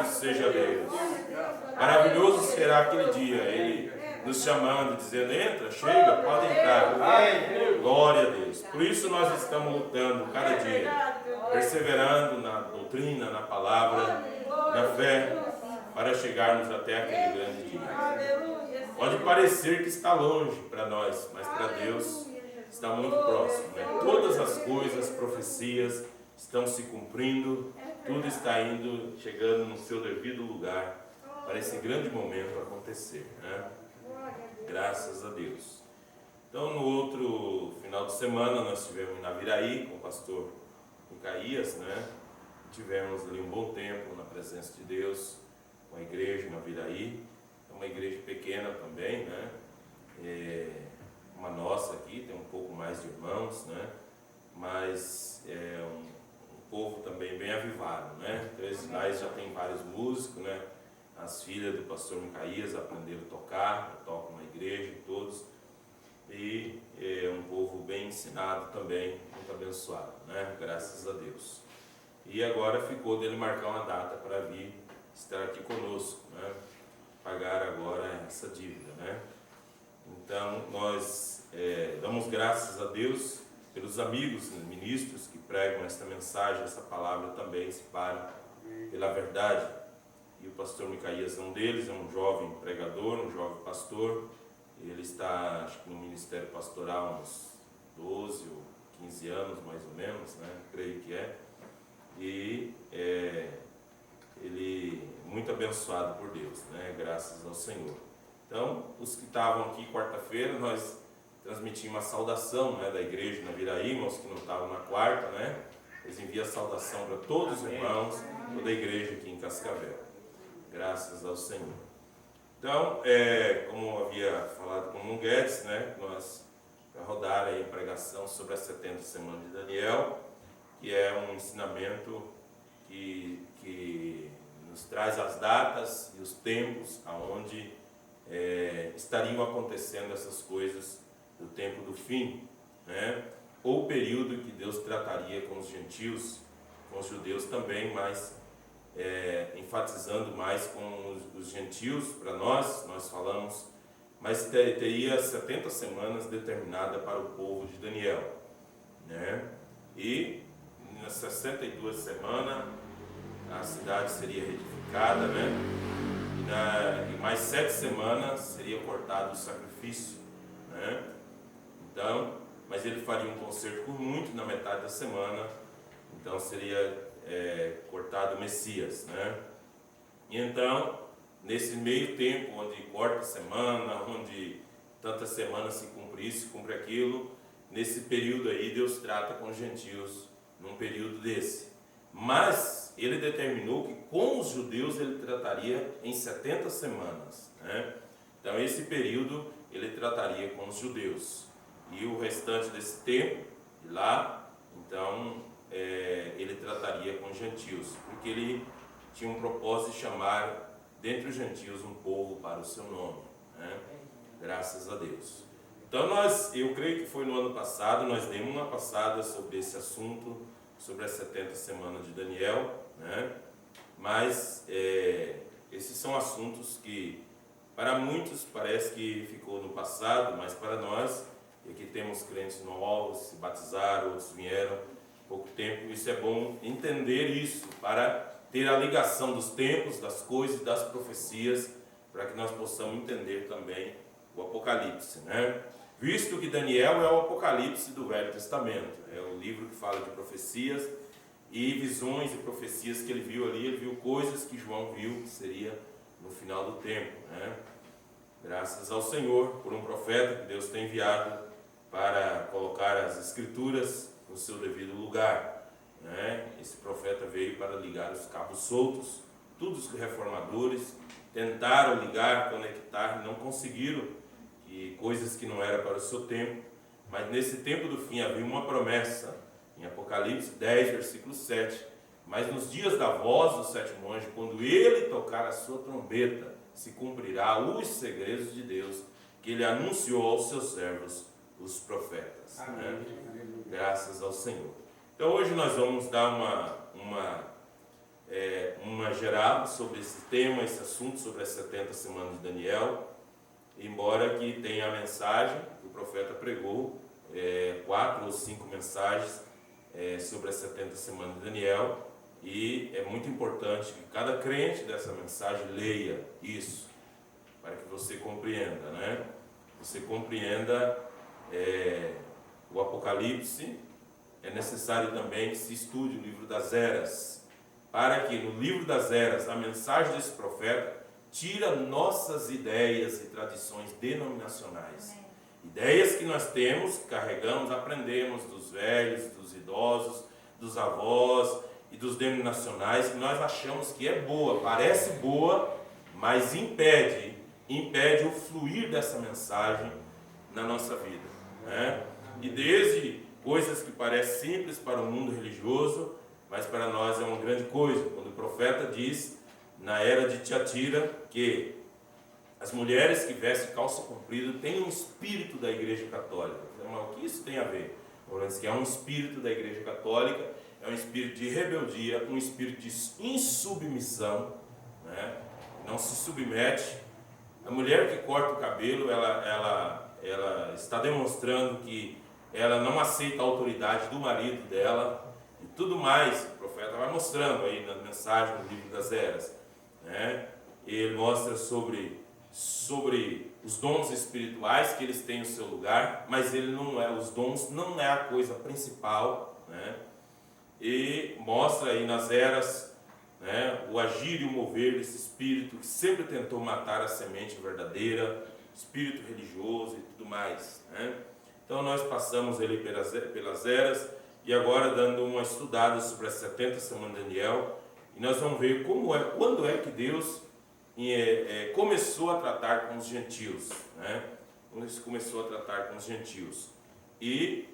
Louvado seja Deus. Maravilhoso será aquele dia, Ele nos chamando, dizendo, entra, chega, pode entrar. Glória a Deus. Por isso nós estamos lutando cada dia, perseverando na doutrina, na palavra, na fé, para chegarmos até aquele grande dia. Pode parecer que está longe para nós, mas para Deus está muito próximo, né? Todas as coisas, profecias estão se cumprindo, tudo está indo, chegando no seu devido lugar para esse grande momento acontecer, né? Graças a Deus. Então, no outro final de semana, nós estivemos em Naviraí com o pastor Micaías, né? Tivemos ali um bom tempo na presença de Deus, com a igreja em Naviraí. É uma igreja pequena também, né? Uma nossa aqui, tem um pouco mais de irmãos, né? Mas é um povo também bem avivado, né? Então, lá já tem vários músicos, né? As filhas do pastor Micaías aprenderam a tocar, tocam na igreja, todos. E é um povo bem ensinado também, muito abençoado, né? Graças a Deus. E agora ficou dele marcar uma data para vir estar aqui conosco, né? Pagar agora essa dívida, né? Então, nós damos graças a Deus pelos amigos, ministros que pregam esta mensagem, essa palavra também se para pela verdade. E o pastor Micaías é um deles, é um jovem pregador, um jovem pastor. Ele está, acho que no ministério pastoral há uns 12 ou 15 anos, mais ou menos, né? Creio que é. E ele é muito abençoado por Deus, né? Graças ao Senhor. Então, os que estavam aqui quarta-feira, nós transmitimos uma saudação, né, da igreja na Naviraí, irmãos que não estavam na quarta, né? Eles enviam a saudação para todos os irmãos, toda a igreja aqui em Cascavel. Graças ao Senhor. Então, como havia falado com o Guedes, né, nós vamos rodar aí a pregação sobre as 70 semanas de Daniel, que é um ensinamento que nos traz as datas e os tempos aonde estariam acontecendo essas coisas do tempo do fim, né? Ou o período que Deus trataria com os gentios, com os judeus também, mas enfatizando mais com os gentios. Para nós falamos, mas teria 70 semanas determinada para o povo de Daniel, né? E nas 62 semanas a cidade seria reedificada, né? E mais 7 semanas seria cortado o sacrifício, né? Então, mas ele faria um concerto por muito na metade da semana, então seria cortado o Messias, né? E então, nesse meio tempo, onde corta a semana, onde tantas semanas se cumpre isso, se cumpre aquilo, nesse período aí Deus trata com os gentios num período desse. Mas ele determinou que com os judeus ele trataria em 70 semanas, né? Então esse período ele trataria com os judeus. E o restante desse tempo, de lá, então ele trataria com os gentios, porque ele tinha um propósito de chamar dentre os gentios um povo para o seu nome, né? Graças a Deus. Então eu creio que foi no ano passado, nós demos uma passada sobre esse assunto, sobre as 70 semanas de Daniel, né? Mas esses são assuntos que para muitos parece que ficou no passado, mas para nós, e aqui temos crentes novos, se batizaram, outros vieram há pouco tempo, isso é bom entender isso, para ter a ligação dos tempos, das coisas, das profecias, para que nós possamos entender também o Apocalipse, né? Visto que Daniel é o Apocalipse do Velho Testamento, é o livro que fala de profecias e visões e profecias que ele viu ali, ele viu coisas que João viu que seria no final do tempo, né? Graças ao Senhor por um profeta que Deus tem enviado para colocar as Escrituras no seu devido lugar, né? Esse profeta veio para ligar os cabos soltos. Todos os reformadores tentaram ligar, conectar, não conseguiram, e coisas que não eram para o seu tempo. Mas nesse tempo do fim havia uma promessa em Apocalipse 10, versículo 7. Mas nos dias da voz do sétimo anjo, quando ele tocar a sua trombeta, se cumprirá os segredos de Deus que ele anunciou aos seus servos, os profetas, né? Graças ao Senhor. Então hoje nós vamos dar uma geral sobre esse tema, esse assunto, sobre as 70 semanas de Daniel, embora que tenha a mensagem que o profeta pregou, 4 ou 5 mensagens sobre as 70 semanas de Daniel, e é muito importante que cada crente dessa mensagem leia isso, para que você compreenda, né? Você compreenda o Apocalipse. É necessário também que se estude o livro das eras, para que no livro das eras, a mensagem desse profeta tira nossas ideias e tradições denominacionais. Amém. Ideias que nós temos, carregamos, aprendemos dos velhos, dos idosos, dos avós e dos denominacionais, que nós achamos que é boa, parece boa, mas impede o fluir dessa mensagem na nossa vida, né? E desde coisas que parecem simples para o mundo religioso, mas para nós é uma grande coisa, quando o profeta diz, na era de Tiatira, que as mulheres que vestem calça comprida têm um espírito da Igreja Católica. Mas o que isso tem a ver? Que é um espírito da Igreja Católica, é um espírito de rebeldia, um espírito de insubmissão, né? Não se submete. A mulher que corta o cabelo, ela está demonstrando que ela não aceita a autoridade do marido dela e tudo mais. O profeta vai mostrando aí na mensagem do livro das eras, né? Ele mostra sobre os dons espirituais, que eles têm o seu lugar, mas os dons não é a coisa principal, né? E mostra aí nas eras, né, o agir e o mover desse espírito que sempre tentou matar a semente verdadeira, espírito religioso e tudo mais, né? Então nós passamos ali pelas eras e agora dando uma estudada sobre as 70 semanas de Daniel, e nós vamos ver quando é que Deus começou a tratar com os gentios, né? Quando Ele começou a tratar com os gentios. E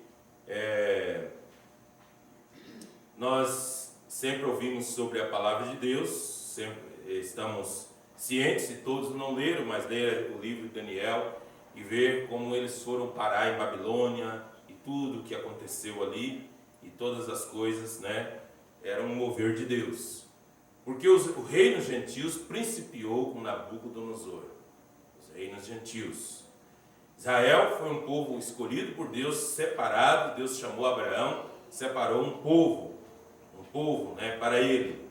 nós sempre ouvimos sobre a palavra de Deus, sempre estamos cientes, e todos não leram, mas leram o livro de Daniel e ver como eles foram parar em Babilônia e tudo o que aconteceu ali e todas as coisas, né, era um mover de Deus. Porque o reino gentios principiou com Nabucodonosor, os reinos gentios. Israel foi um povo escolhido por Deus, separado. Deus chamou Abraão, separou um povo, né, para ele.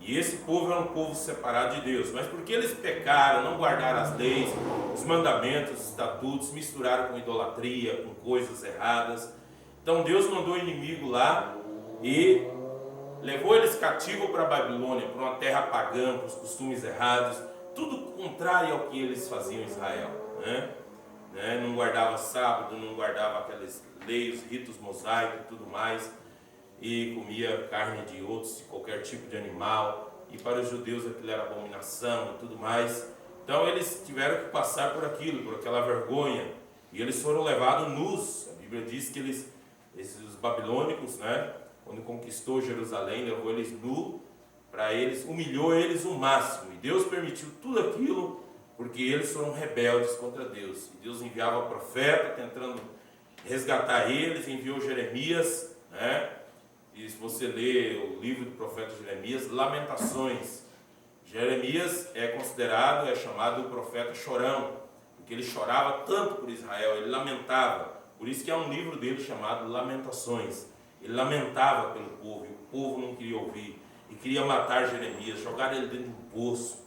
E esse povo é um povo separado de Deus. Mas porque eles pecaram, não guardaram as leis, os mandamentos, os estatutos, misturaram com idolatria, com coisas erradas. Então Deus mandou o inimigo lá e levou eles cativos para a Babilônia, para uma terra pagã, para os costumes errados, tudo contrário ao que eles faziam em Israel, né? Não guardava sábado, não guardava aquelas leis, ritos mosaicos e tudo mais, e comia carne de outros, de qualquer tipo de animal, e para os judeus aquilo era abominação e tudo mais. Então eles tiveram que passar por aquilo, por aquela vergonha, e eles foram levados nus. A Bíblia diz que os babilônicos, né, quando conquistou Jerusalém, levou eles nus para eles, humilhou eles o máximo, e Deus permitiu tudo aquilo porque eles foram rebeldes contra Deus. E Deus enviava profeta tentando resgatar eles, enviou Jeremias, né? E se você lê o livro do profeta Jeremias, Lamentações, Jeremias é chamado o profeta chorão, porque ele chorava tanto por Israel, ele lamentava. Por isso que há um livro dele chamado Lamentações. Ele lamentava pelo povo, e o povo não queria ouvir, e queria matar Jeremias, jogar ele dentro de um poço,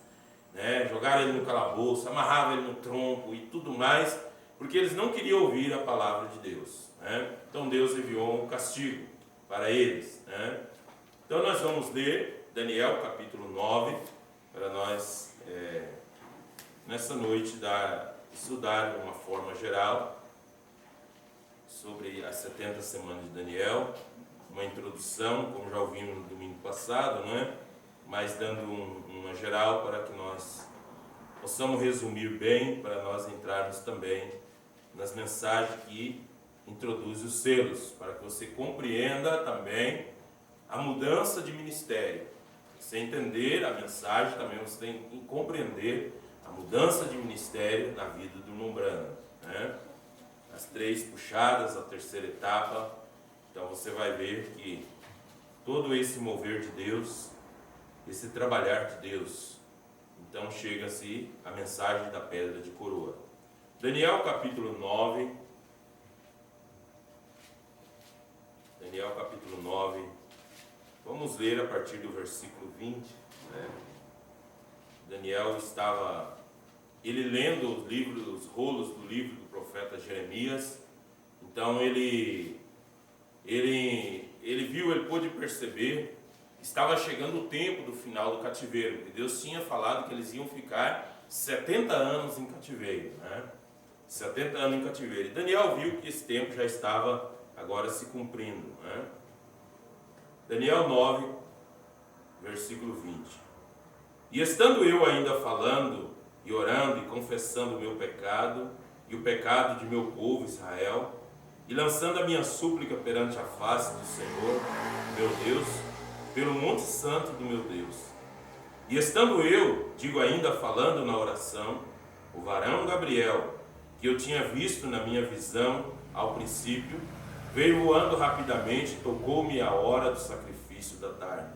né? Jogar ele no calabouço, amarrava ele no tronco e tudo mais, porque eles não queriam ouvir a palavra de Deus, né? Então Deus enviou um castigo para eles, né? Então nós vamos ler Daniel capítulo 9, para nós nessa noite estudar de uma forma geral sobre as 70 semanas de Daniel, uma introdução, como já ouvimos no domingo passado, né? Mas dando uma geral para que nós possamos resumir bem, para nós entrarmos também nas mensagens que introduzem os selos, para que você compreenda também a mudança de ministério. Você entender a mensagem, também você tem que compreender a mudança de ministério na vida do Nombrano, né? As 3 puxadas, a terceira etapa. Então você vai ver que todo esse mover de Deus esse trabalhar de Deus. Então chega-se a mensagem da pedra de coroa. Daniel capítulo 9. Daniel capítulo 9. Vamos ler a partir do versículo 20. Né? Daniel estava, ele lendo os rolos do livro do profeta Jeremias. Então ele viu, ele pôde perceber, estava chegando o tempo do final do cativeiro. E Deus tinha falado que eles iam ficar 70 anos em cativeiro. Né? 70 anos em cativeiro. E Daniel viu que esse tempo já estava agora se cumprindo. Né? Daniel 9, versículo 20. E estando eu ainda falando e orando e confessando o meu pecado e o pecado de meu povo Israel, e lançando a minha súplica perante a face do Senhor, meu Deus, pelo monte santo do meu Deus. E estando eu, digo ainda falando na oração, o varão Gabriel, que eu tinha visto na minha visão ao princípio, veio voando rapidamente, tocou-me a hora do sacrifício da tarde.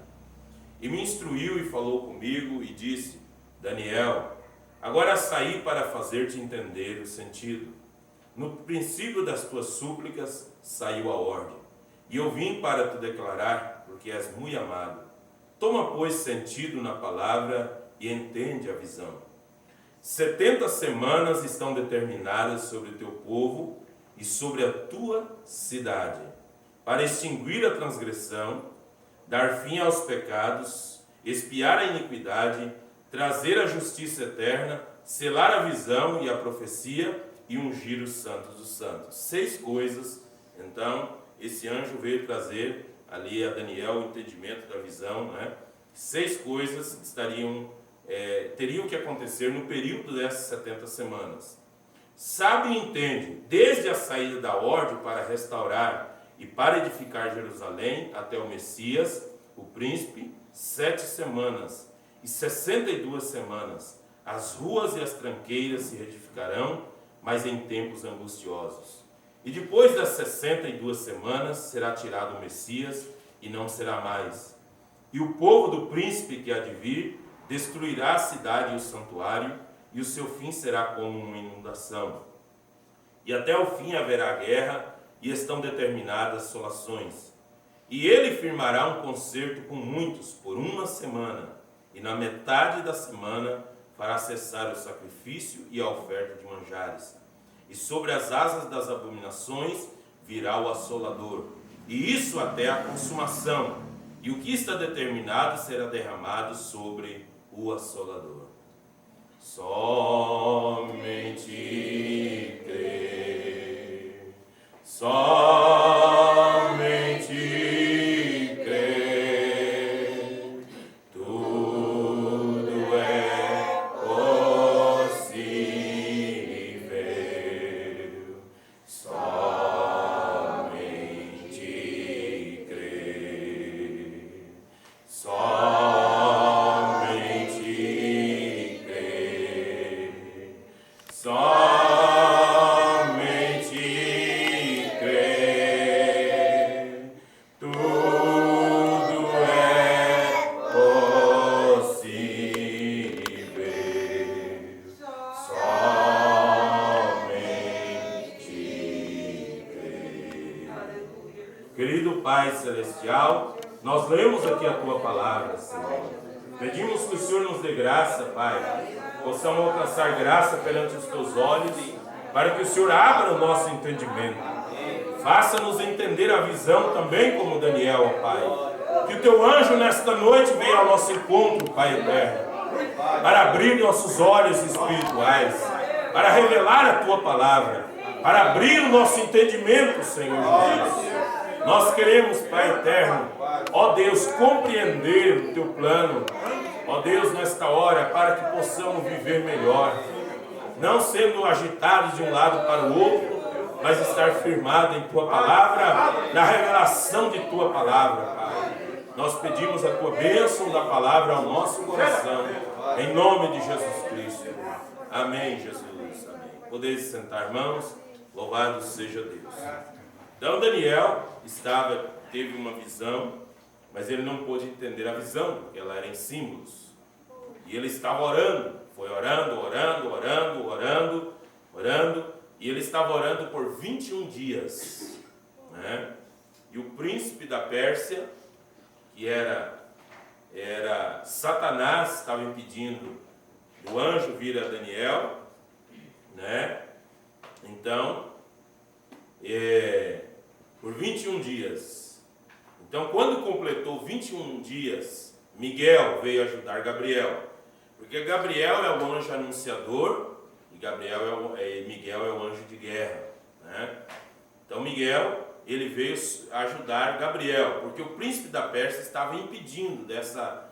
E me instruiu e falou comigo e disse: Daniel, agora saí para fazer-te entender o sentido. No princípio das tuas súplicas saiu a ordem, e eu vim para te declarar, porque és muito amado. Toma, pois, sentido na palavra e entende a visão. 70 semanas estão determinadas sobre o teu povo e sobre a tua cidade, para extinguir a transgressão, dar fim aos pecados, expiar a iniquidade, trazer a justiça eterna, selar a visão e a profecia e ungir os santos dos santos. 6 coisas, então, esse anjo veio trazer ali a Daniel o entendimento da visão, né? 6 coisas teriam que acontecer no período dessas 70 semanas. Sabe e entende, desde a saída da ordem para restaurar e para edificar Jerusalém até o Messias, o príncipe, 7 semanas e 62 semanas. As ruas e as tranqueiras se reedificarão, mas em tempos angustiosos. E depois das 62 semanas será tirado o Messias e não será mais. E o povo do príncipe que há de vir destruirá a cidade e o santuário, e o seu fim será como uma inundação. E até o fim haverá guerra, e estão determinadas assolações. E ele firmará um concerto com muitos por 1 semana, e na metade da semana fará cessar o sacrifício e a oferta de manjares. E sobre as asas das abominações virá o assolador, e isso até a consumação. E o que está determinado será derramado sobre o assolador. Somente crer, somente crer, tudo é possível. Somente crer, somente crer, somente crer, tudo é possível. Somente crer. Querido Pai Celestial, nós lemos aqui a Tua Palavra, Senhor. Pedimos que o Senhor nos dê graça, Pai, possamos alcançar graça perante os Teus olhos, para que o Senhor abra o nosso entendimento. Faça-nos entender a visão também como Daniel, ó Pai. Que o Teu anjo nesta noite venha ao nosso encontro, Pai eterno, para abrir nossos olhos espirituais, para revelar a Tua Palavra, para abrir o nosso entendimento, Senhor Deus. Nós queremos, Pai eterno, ó Deus, compreender o Teu plano, ó Deus, nesta hora, para que possamos viver melhor, não sendo agitados de um lado para o outro, mas estar firmado em Tua Palavra, na revelação de Tua Palavra, Pai. Nós pedimos a Tua bênção da Palavra ao nosso coração, em nome de Jesus Cristo. Amém, Jesus. Amém. Podeis sentar, irmãos, louvado seja Deus. Então Daniel teve uma visão, mas ele não pôde entender a visão, porque ela era em símbolos. E ele estava orando, foi orando, e ele estava orando por 21 dias. Né? E o príncipe da Pérsia, que era Satanás, estava impedindo o anjo vir a Daniel, né? Então, por 21 dias. Então, quando completou 21 dias, Miguel veio ajudar Gabriel, porque Gabriel é o anjo anunciador e Miguel é o anjo de guerra, né? Então, Miguel, ele veio ajudar Gabriel, porque o príncipe da Pérsia estava impedindo dessa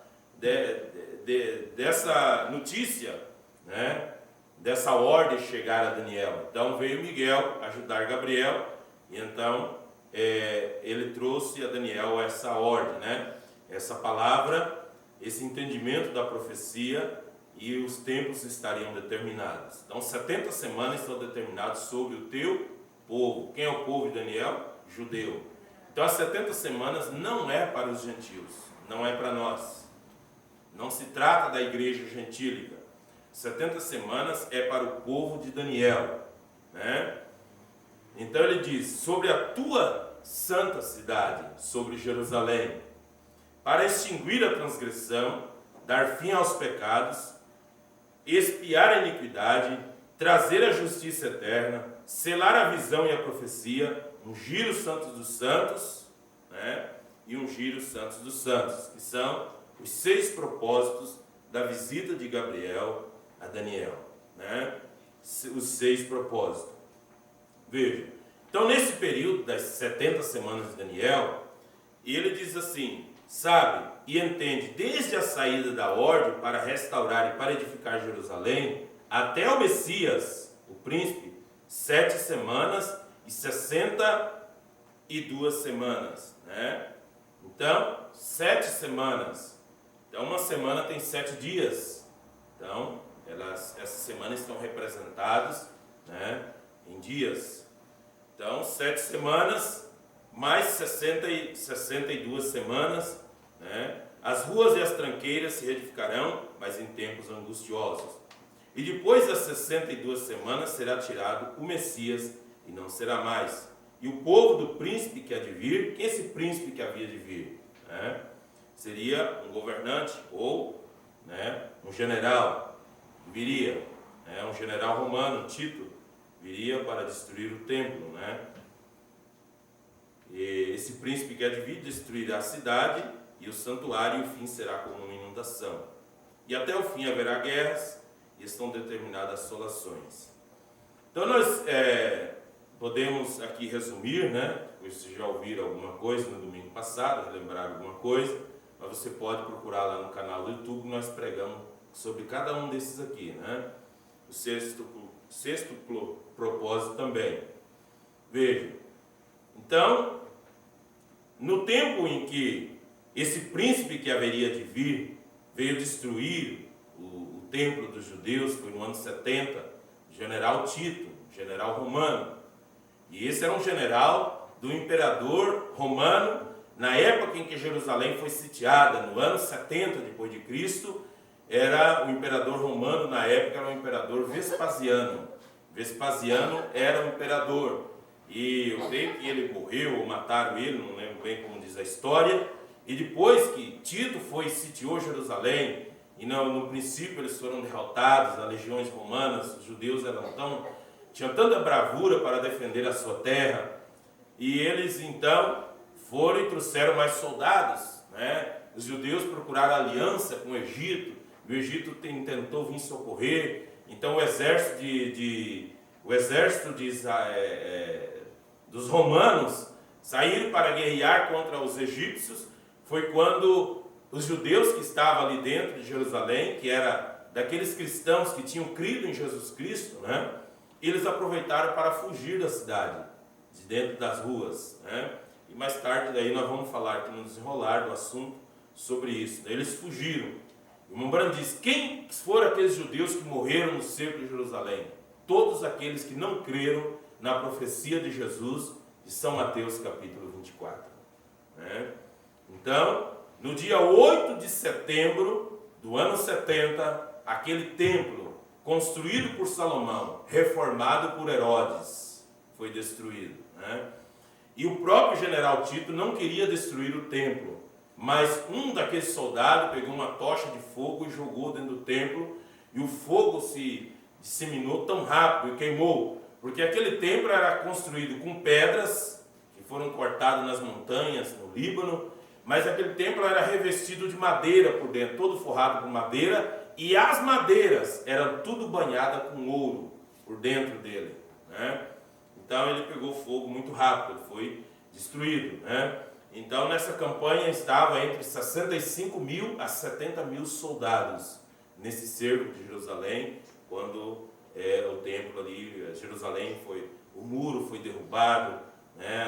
notícia, né, dessa ordem chegar a Daniel. Então veio Miguel ajudar Gabriel, e então ele trouxe a Daniel essa ordem, né, essa palavra, esse entendimento da profecia, e os tempos estariam determinados. Então 70 semanas estão determinadas sobre o teu povo. Quem é o povo de Daniel? Judeu. Então as 70 semanas não é para os gentios, não é para nós. Não se trata da igreja gentílica. 70 semanas é para o povo de Daniel, né? Então ele diz: sobre a tua santa cidade, sobre Jerusalém, para extinguir a transgressão, dar fim aos pecados, expiar a iniquidade, trazer a justiça eterna, selar a visão e a profecia, ungir os santos dos santos, né? E ungir os santos dos santos, que são os 6 propósitos da visita de Gabriel a Daniel, né? Os 6 propósitos. Veja, então nesse período das 70 semanas de Daniel, ele diz assim: sabe e entende, desde a saída da ordem para restaurar e para edificar Jerusalém, até o Messias, o príncipe, 7 semanas e 62 semanas, né? Então, 7 semanas. Então, uma semana tem 7 dias. Então, essas semanas estão representadas, né, em dias. Então, 7 semanas, mais 62 semanas, né? As ruas e as tranqueiras se reedificarão, mas em tempos angustiosos. E depois das 62 semanas será tirado o Messias, e não será mais. E o povo do príncipe que há de vir, quem é esse príncipe que havia de vir? Né? Seria um governante ou, né, um general, viria, né, um general romano, Tito, viria para destruir o templo, né? E esse príncipe que há de vir destruirá a cidade e o santuário, e o fim será como uma inundação. E até o fim haverá guerras, e estão determinadas assolações. Então nós podemos aqui resumir, né? Vocês já ouviram alguma coisa no domingo passado, relembrar alguma coisa, mas você pode procurar lá no canal do YouTube, nós pregamos sobre cada um desses aqui, né? O sexto propósito também. Veja, então, no tempo em que esse príncipe que haveria de vir veio destruir o templo dos judeus, foi no ano 70, general Tito, general romano. E esse era um general do imperador romano, na época em que Jerusalém foi sitiada, no ano 70 depois de Cristo, era o imperador romano, na época era o imperador Vespasiano. Vespasiano era o imperador, e eu creio que ele morreu ou mataram ele, não lembro bem como diz a história, e depois que Tito foi e sitiou Jerusalém, e no princípio eles foram derrotados, as legiões romanas, os judeus tinham tanta bravura para defender a sua terra, e eles então foram e trouxeram mais soldados, né? Os judeus procuraram aliança com o Egito tentou vir socorrer, então o exército dos romanos saíram para guerrear contra os egípcios. Foi quando os judeus que estavam ali dentro de Jerusalém, que era daqueles cristãos que tinham crido em Jesus Cristo, né? Eles aproveitaram para fugir da cidade, de dentro das ruas, né? E mais tarde daí nós vamos falar aqui no desenrolar do assunto sobre isso. Daí eles fugiram. E o irmão Branham diz: quem foram aqueles judeus que morreram no cerco de Jerusalém? Todos aqueles que não creram na profecia de Jesus de São Mateus capítulo 24, né? Então, no dia 8 de setembro do ano 70, aquele templo construído por Salomão, reformado por Herodes, foi destruído, né? E o próprio general Tito não queria destruir o templo, mas um daqueles soldados pegou uma tocha de fogo e jogou dentro do templo, e o fogo se disseminou tão rápido e queimou, porque aquele templo era construído com pedras que foram cortadas nas montanhas, no Líbano, mas aquele templo era revestido de madeira por dentro, todo forrado com madeira, e as madeiras eram tudo banhadas com ouro por dentro dele, né? Então ele pegou fogo muito rápido, foi destruído, né? Então nessa campanha estava entre 65 mil a 70 mil soldados nesse cerco de Jerusalém, quando o templo ali, Jerusalém o muro foi derrubado, né?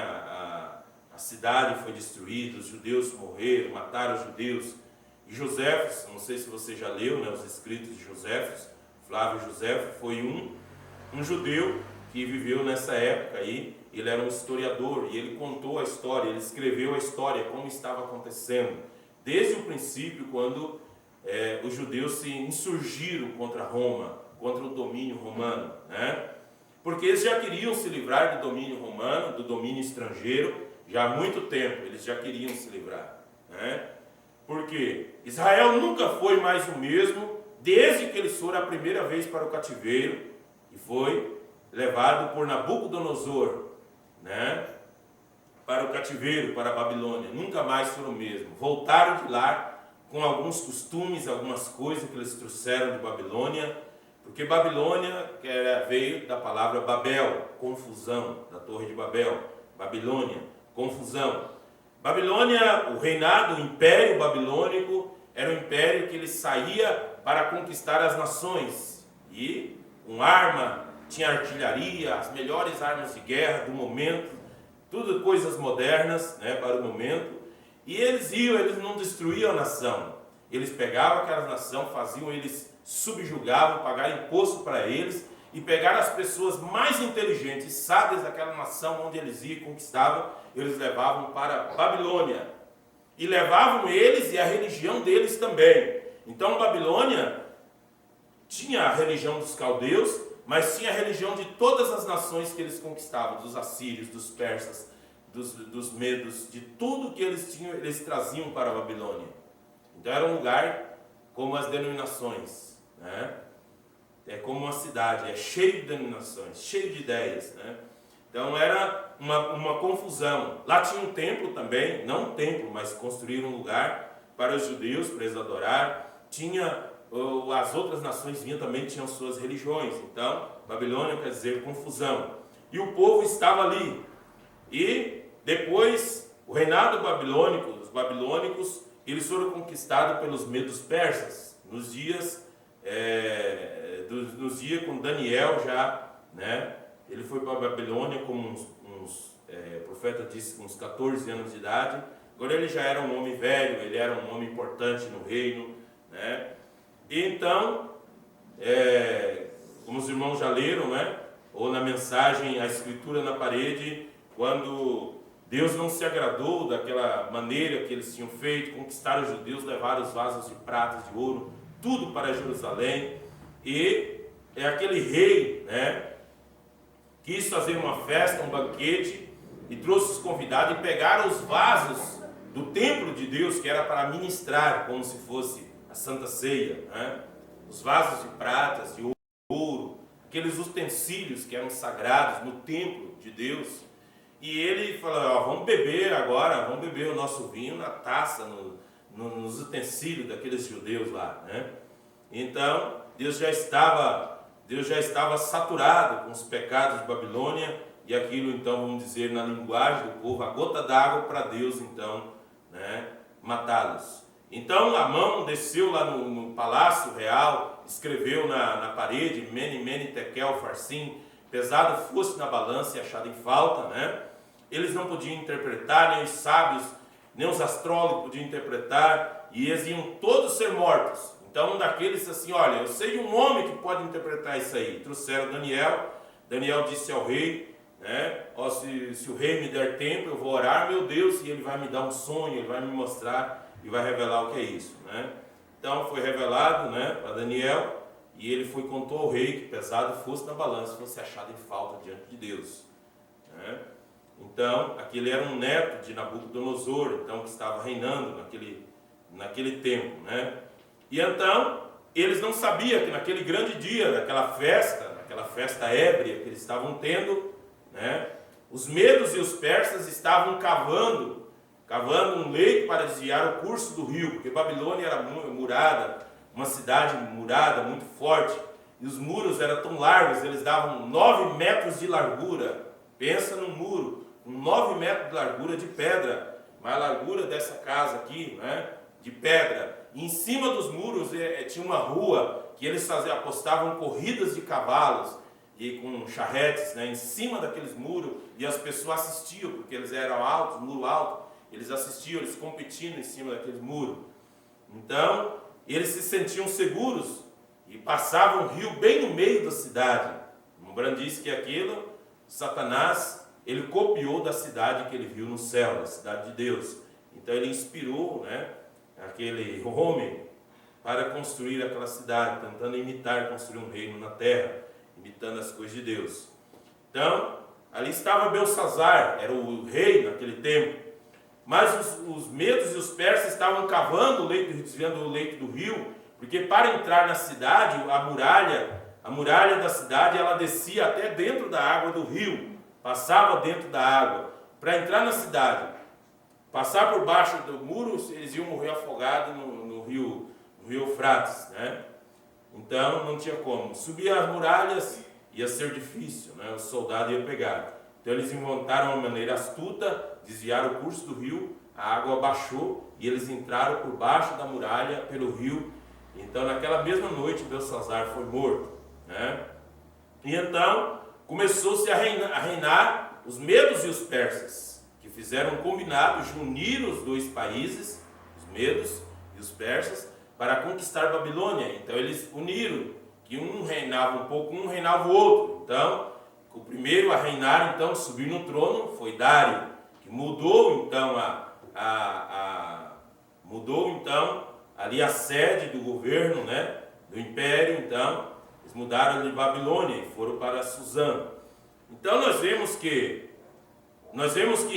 A cidade foi destruída, os judeus morreram, mataram os judeus. E Joséfo, não sei se você já leu, né, os escritos de Joséfo, Flávio Joséfo foi um judeu que viveu nessa época aí. Ele era um historiador e ele contou a história, ele escreveu a história, como estava acontecendo, desde o princípio, quando os judeus se insurgiram contra Roma, contra o domínio romano, né? Porque eles já queriam se livrar do domínio romano, do domínio estrangeiro, já há muito tempo, eles já queriam se livrar, né? Porque Israel nunca foi mais o mesmo, desde que eles foram a primeira vez para o cativeiro, e foi levado por Nabucodonosor, né, para o cativeiro, para a Babilônia. Nunca mais foram o mesmo. Voltaram de lá com alguns costumes, algumas coisas que eles trouxeram de Babilônia, porque Babilônia veio da palavra Babel, confusão, da Torre de Babel. Babilônia, confusão. Babilônia, o reinado, o império babilônico, era um império que ele saía para conquistar as nações, e com arma, tinha artilharia, as melhores armas de guerra do momento, tudo coisas modernas, né, para o momento. E eles não destruíam a nação, eles pegavam aquela nação, eles subjugavam, pagavam imposto para eles, e pegaram as pessoas mais inteligentes, sábias daquela nação onde eles iam e conquistavam, eles levavam para Babilônia, e levavam eles e a religião deles também. Então Babilônia tinha a religião dos caldeus, mas tinha a religião de todas as nações que eles conquistavam, dos assírios, dos persas, dos medos, de tudo que eles tinham, eles traziam para a Babilônia. Então era um lugar como as denominações, né? É como uma cidade, é cheio de denominações, cheio de ideias, né? Então era uma confusão. Lá tinha um templo também, não um templo, mas construíram um lugar para os judeus, para eles adorar. As outras nações também tinham suas religiões. Então, Babilônia quer dizer confusão. E o povo estava ali. E depois, o reinado babilônico, os babilônicos, eles foram conquistados pelos medos persas, nos dias com Daniel já, né? Ele foi para a Babilônia como o profeta disse, com uns 14 anos de idade. Agora ele já era um homem velho, ele era um homem importante no reino, né? Então, como os irmãos já leram, né? Ou na mensagem, a escritura na parede, quando Deus não se agradou daquela maneira que eles tinham feito, conquistaram os judeus, levaram os vasos de prata, de ouro, tudo para Jerusalém, e aquele rei, né, quis fazer uma festa, um banquete, e trouxe os convidados e pegaram os vasos do templo de Deus, que era para ministrar, como se fosse a Santa Ceia, né? Os vasos de prata, de ouro, aqueles utensílios que eram sagrados no templo de Deus. E ele falou, vamos beber agora, vamos beber o nosso vinho na taça, nos utensílios daqueles judeus lá, né? Então, Deus já estava saturado com os pecados de Babilônia, e aquilo, então, vamos dizer, na linguagem do povo, a gota d'água para Deus, então, né, matá-los. Então, Amão desceu lá no palácio real, escreveu na parede, Mene, Mene, Tekel, Farsim, pesado fosse na balança e achado em falta, né? Eles não podiam interpretar, nem os sábios, nem os astrólogos podiam interpretar, e eles iam todos ser mortos. Então, um daqueles disse assim, olha, eu sei de um homem que pode interpretar isso aí. Trouxeram Daniel. Daniel disse ao rei, né, se o rei me der tempo, eu vou orar, meu Deus, e ele vai me dar um sonho, ele vai me mostrar e vai revelar o que é isso, né? Então foi revelado, né, para Daniel, e ele contou ao rei que pesado fosse na balança, fosse achado em falta diante de Deus, né? Então, aquele era um neto de Nabucodonosor, então, que estava reinando naquele tempo, né? E então, eles não sabiam que naquele grande dia, naquela festa ébria que eles estavam tendo, né, os medos e os persas estavam cavando um leito para desviar o curso do rio, porque Babilônia era murada, uma cidade murada, muito forte, e os muros eram tão largos, eles davam 9 metros de largura. Pensa num muro, com 9 metros de largura de pedra, mas a largura dessa casa aqui, né, de pedra. E em cima dos muros tinha uma rua que eles apostavam corridas de cavalos e com charretes, né, em cima daqueles muros, e as pessoas assistiam, porque eles eram altos, muro alto, eles assistiam, eles competindo em cima daqueles muros. Então, eles se sentiam seguros e passavam um rio bem no meio da cidade. O Brand disse que aquilo, Satanás, ele copiou da cidade que ele viu no céu, da cidade de Deus. Então ele inspirou, né, aquele homem para construir aquela cidade, tentando imitar, construir um reino na terra, imitando as coisas de Deus. Então, ali estava Belsazar, era o rei naquele tempo, mas os medos e os persas estavam cavando o leito, desviando o leito do rio, porque para entrar na cidade, a muralha da cidade, ela descia até dentro da água do rio, passava dentro da água. Para entrar na cidade, passar por baixo do muro, eles iam morrer afogados no rio Eufrates, né? Então não tinha como. Subir as muralhas ia ser difícil, né? O soldado ia pegar. Então eles inventaram uma maneira astuta, desviaram o curso do rio, a água baixou e eles entraram por baixo da muralha pelo rio. Então naquela mesma noite Belsazar foi morto, né? E então começou-se a reinar os medos e os persas, que fizeram um combinado de unir os dois países, os medos e os persas, para conquistar Babilônia. Então eles uniram, que um reinava um pouco, um reinava o outro. Então, o primeiro a reinar, então, subir no trono foi Dário, que mudou então ali a sede do governo, né, do império. Então eles mudaram de Babilônia e foram para Suzã. Então nós vemos que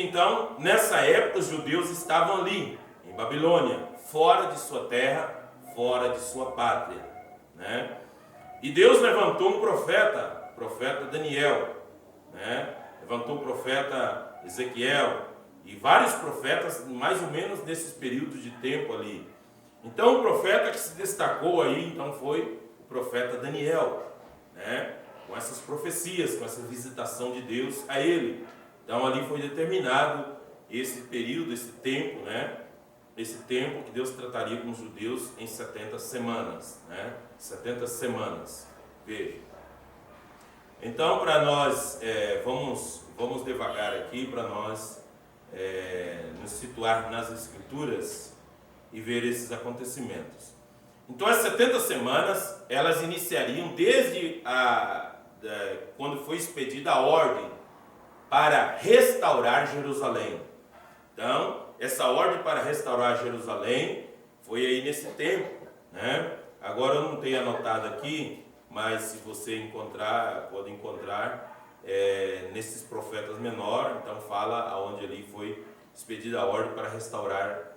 então nessa época os judeus estavam ali em Babilônia, fora de sua terra, fora de sua pátria, né? E Deus levantou um profeta, o profeta Daniel, né? Levantou o profeta Ezequiel e vários profetas, mais ou menos nesses períodos de tempo ali. Então o profeta que se destacou aí, então, foi o profeta Daniel, né? Com essas profecias, com essa visitação de Deus a ele. Então ali foi determinado esse período, esse tempo, né? Esse tempo que Deus trataria com os judeus em 70 semanas, né? 70 semanas. Veja. Então, para nós, vamos devagar aqui, para nós nos situar nas Escrituras e ver esses acontecimentos. Então, as 70 semanas, elas iniciariam desde quando foi expedida a ordem para restaurar Jerusalém. Então, essa ordem para restaurar Jerusalém foi aí nesse tempo, né? Agora eu não tenho anotado aqui, mas se você encontrar, pode encontrar nesses profetas menores. Então fala aonde ali foi expedida a ordem para restaurar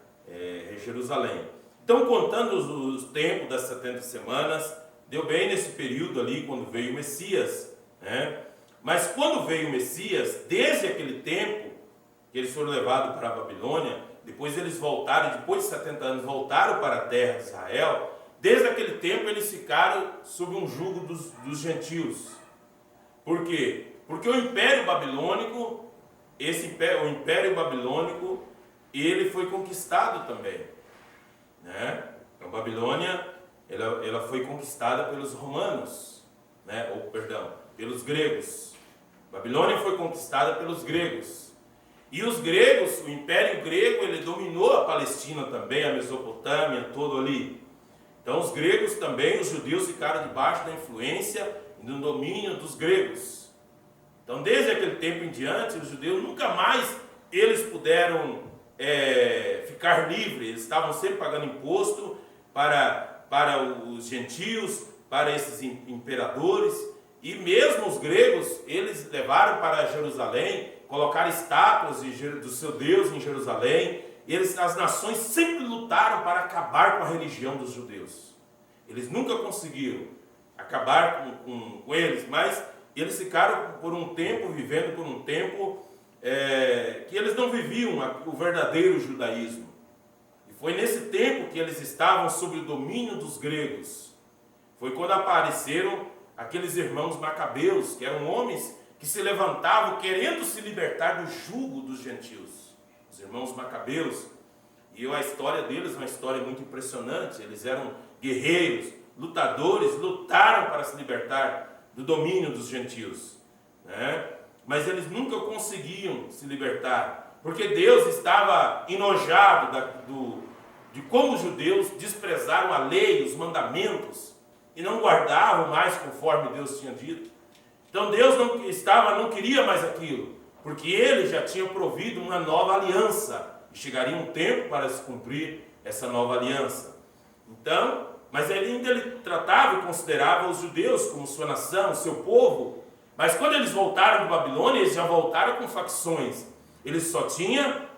Jerusalém. Então, contando os tempos das 70 semanas, deu bem nesse período ali quando veio o Messias, né? Mas quando veio o Messias, desde aquele tempo que eles foram levados para a Babilônia, depois eles voltaram, depois de 70 anos voltaram para a terra de Israel. Desde aquele tempo eles ficaram sob um jugo dos gentios. Por quê? Porque o Império Babilônico, o Império Babilônico, ele foi conquistado também, né? A Babilônia, ela foi conquistada pelos romanos, né? Pelos gregos. A Babilônia foi conquistada pelos gregos. E os gregos, o Império Grego, ele dominou a Palestina também, a Mesopotâmia, todo ali. Então os gregos também, os judeus ficaram debaixo da influência e do domínio dos gregos. Então desde aquele tempo em diante, os judeus nunca mais eles puderam ficar livre, eles estavam sempre pagando imposto para os gentios, para esses imperadores, e mesmo os gregos, eles levaram para Jerusalém, colocaram estátuas do seu Deus em Jerusalém. As nações sempre lutaram para acabar com a religião dos judeus. Eles nunca conseguiram acabar com eles, mas eles ficaram vivendo por um tempo que eles não viviam o verdadeiro judaísmo. E foi nesse tempo que eles estavam sob o domínio dos gregos. Foi quando apareceram aqueles irmãos macabeus, que eram homens que se levantavam querendo se libertar do jugo dos gentios. Os irmãos macabeus, e a história deles é uma história muito impressionante. Eles eram guerreiros, lutadores, lutaram para se libertar do domínio dos gentios, né? Mas eles nunca conseguiam se libertar, porque Deus estava enojado de como os judeus desprezaram a lei, os mandamentos, e não guardavam mais conforme Deus tinha dito. Então Deus não queria mais aquilo, porque Ele já tinha provido uma nova aliança, e chegaria um tempo para se cumprir essa nova aliança. Então, mas ele tratava e considerava os judeus como sua nação, seu povo. Mas quando eles voltaram de Babilônia, eles já voltaram com facções. Eles só tinha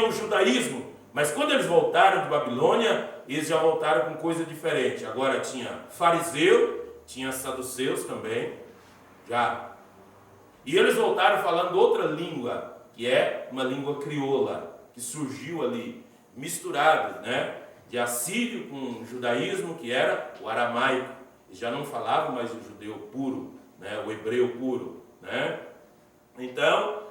o judaísmo. Mas quando eles voltaram de Babilônia, eles já voltaram com coisa diferente. Agora tinha fariseu, tinha saduceus também, já. E eles voltaram falando outra língua, que é uma língua crioula, que surgiu ali, misturada, né? De assírio com judaísmo, que era o aramaico. Eles já não falavam mais o judeu puro, né? O hebreu puro, né? Então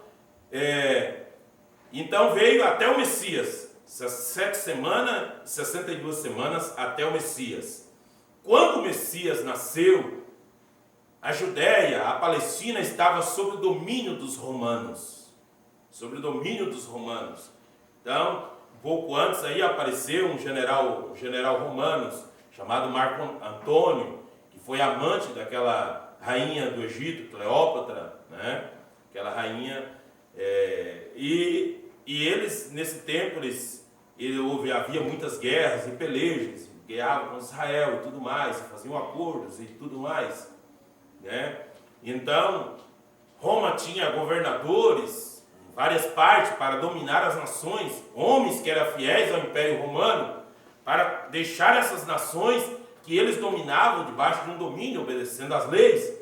veio até o Messias. 7 semanas, 62 semanas até o Messias. Quando o Messias nasceu, a Judéia, a Palestina estava sob o domínio dos romanos. Sobre o domínio dos romanos. Então, um pouco antes aí apareceu um general romano chamado Marco Antônio, que foi amante daquela rainha do Egito, Cleópatra, né? Aquela rainha, e eles, nesse tempo, havia muitas guerras e pelejas, guerreavam com Israel e tudo mais, faziam acordos e tudo mais, né? Então, Roma tinha governadores em várias partes para dominar as nações, homens que eram fiéis ao Império Romano, para deixar essas nações que eles dominavam debaixo de um domínio, obedecendo às leis.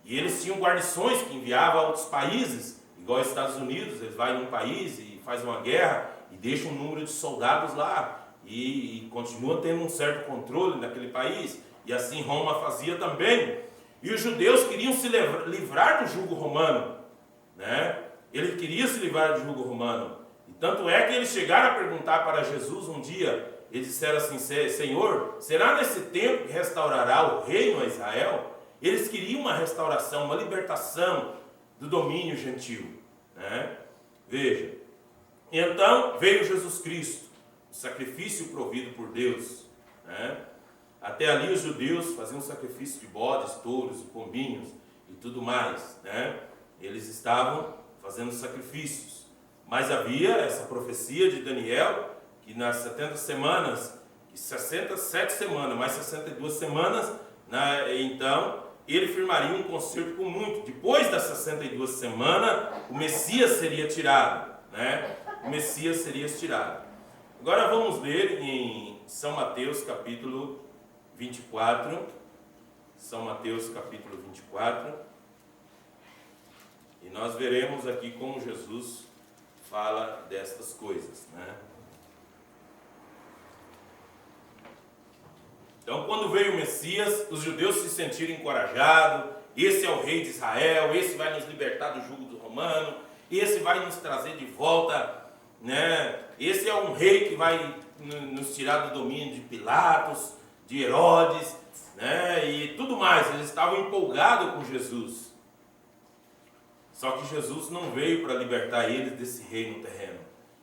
E eles tinham guarnições que enviavam a outros países, igual os Estados Unidos. Eles vão num país e fazem uma guerra e deixam um número de soldados lá e continuam tendo um certo controle naquele país. E assim Roma fazia também. E os judeus queriam se livrar do jugo romano, né? Ele queria se livrar do jugo romano. E tanto é que eles chegaram a perguntar para Jesus um dia. Eles disseram assim: Senhor, será nesse tempo que restaurará o reino a Israel? Eles queriam uma restauração, uma libertação do domínio gentil, né? Veja, então veio Jesus Cristo, o sacrifício provido por Deus, né? Até ali os judeus faziam sacrifício de bodes, touros e pombinhos e tudo mais, né? Eles estavam fazendo sacrifícios, mas havia essa profecia de Daniel, que nas 70 semanas, 67 semanas, mais 62 semanas, então ele firmaria um concerto com muito. Depois das 62 semanas, o Messias seria tirado, né? O Messias seria tirado. Agora vamos ler em São Mateus capítulo 24. São Mateus capítulo 24. E nós veremos aqui como Jesus fala destas coisas, né? Então, quando veio o Messias, os judeus se sentiram encorajados. Esse é o rei de Israel, esse vai nos libertar do jugo do romano, esse vai nos trazer de volta, né? Esse é um rei que vai nos tirar do domínio de Pilatos, de Herodes, né? E tudo mais. Eles estavam empolgados com Jesus. Só que Jesus não veio para libertar eles desse reino terreno.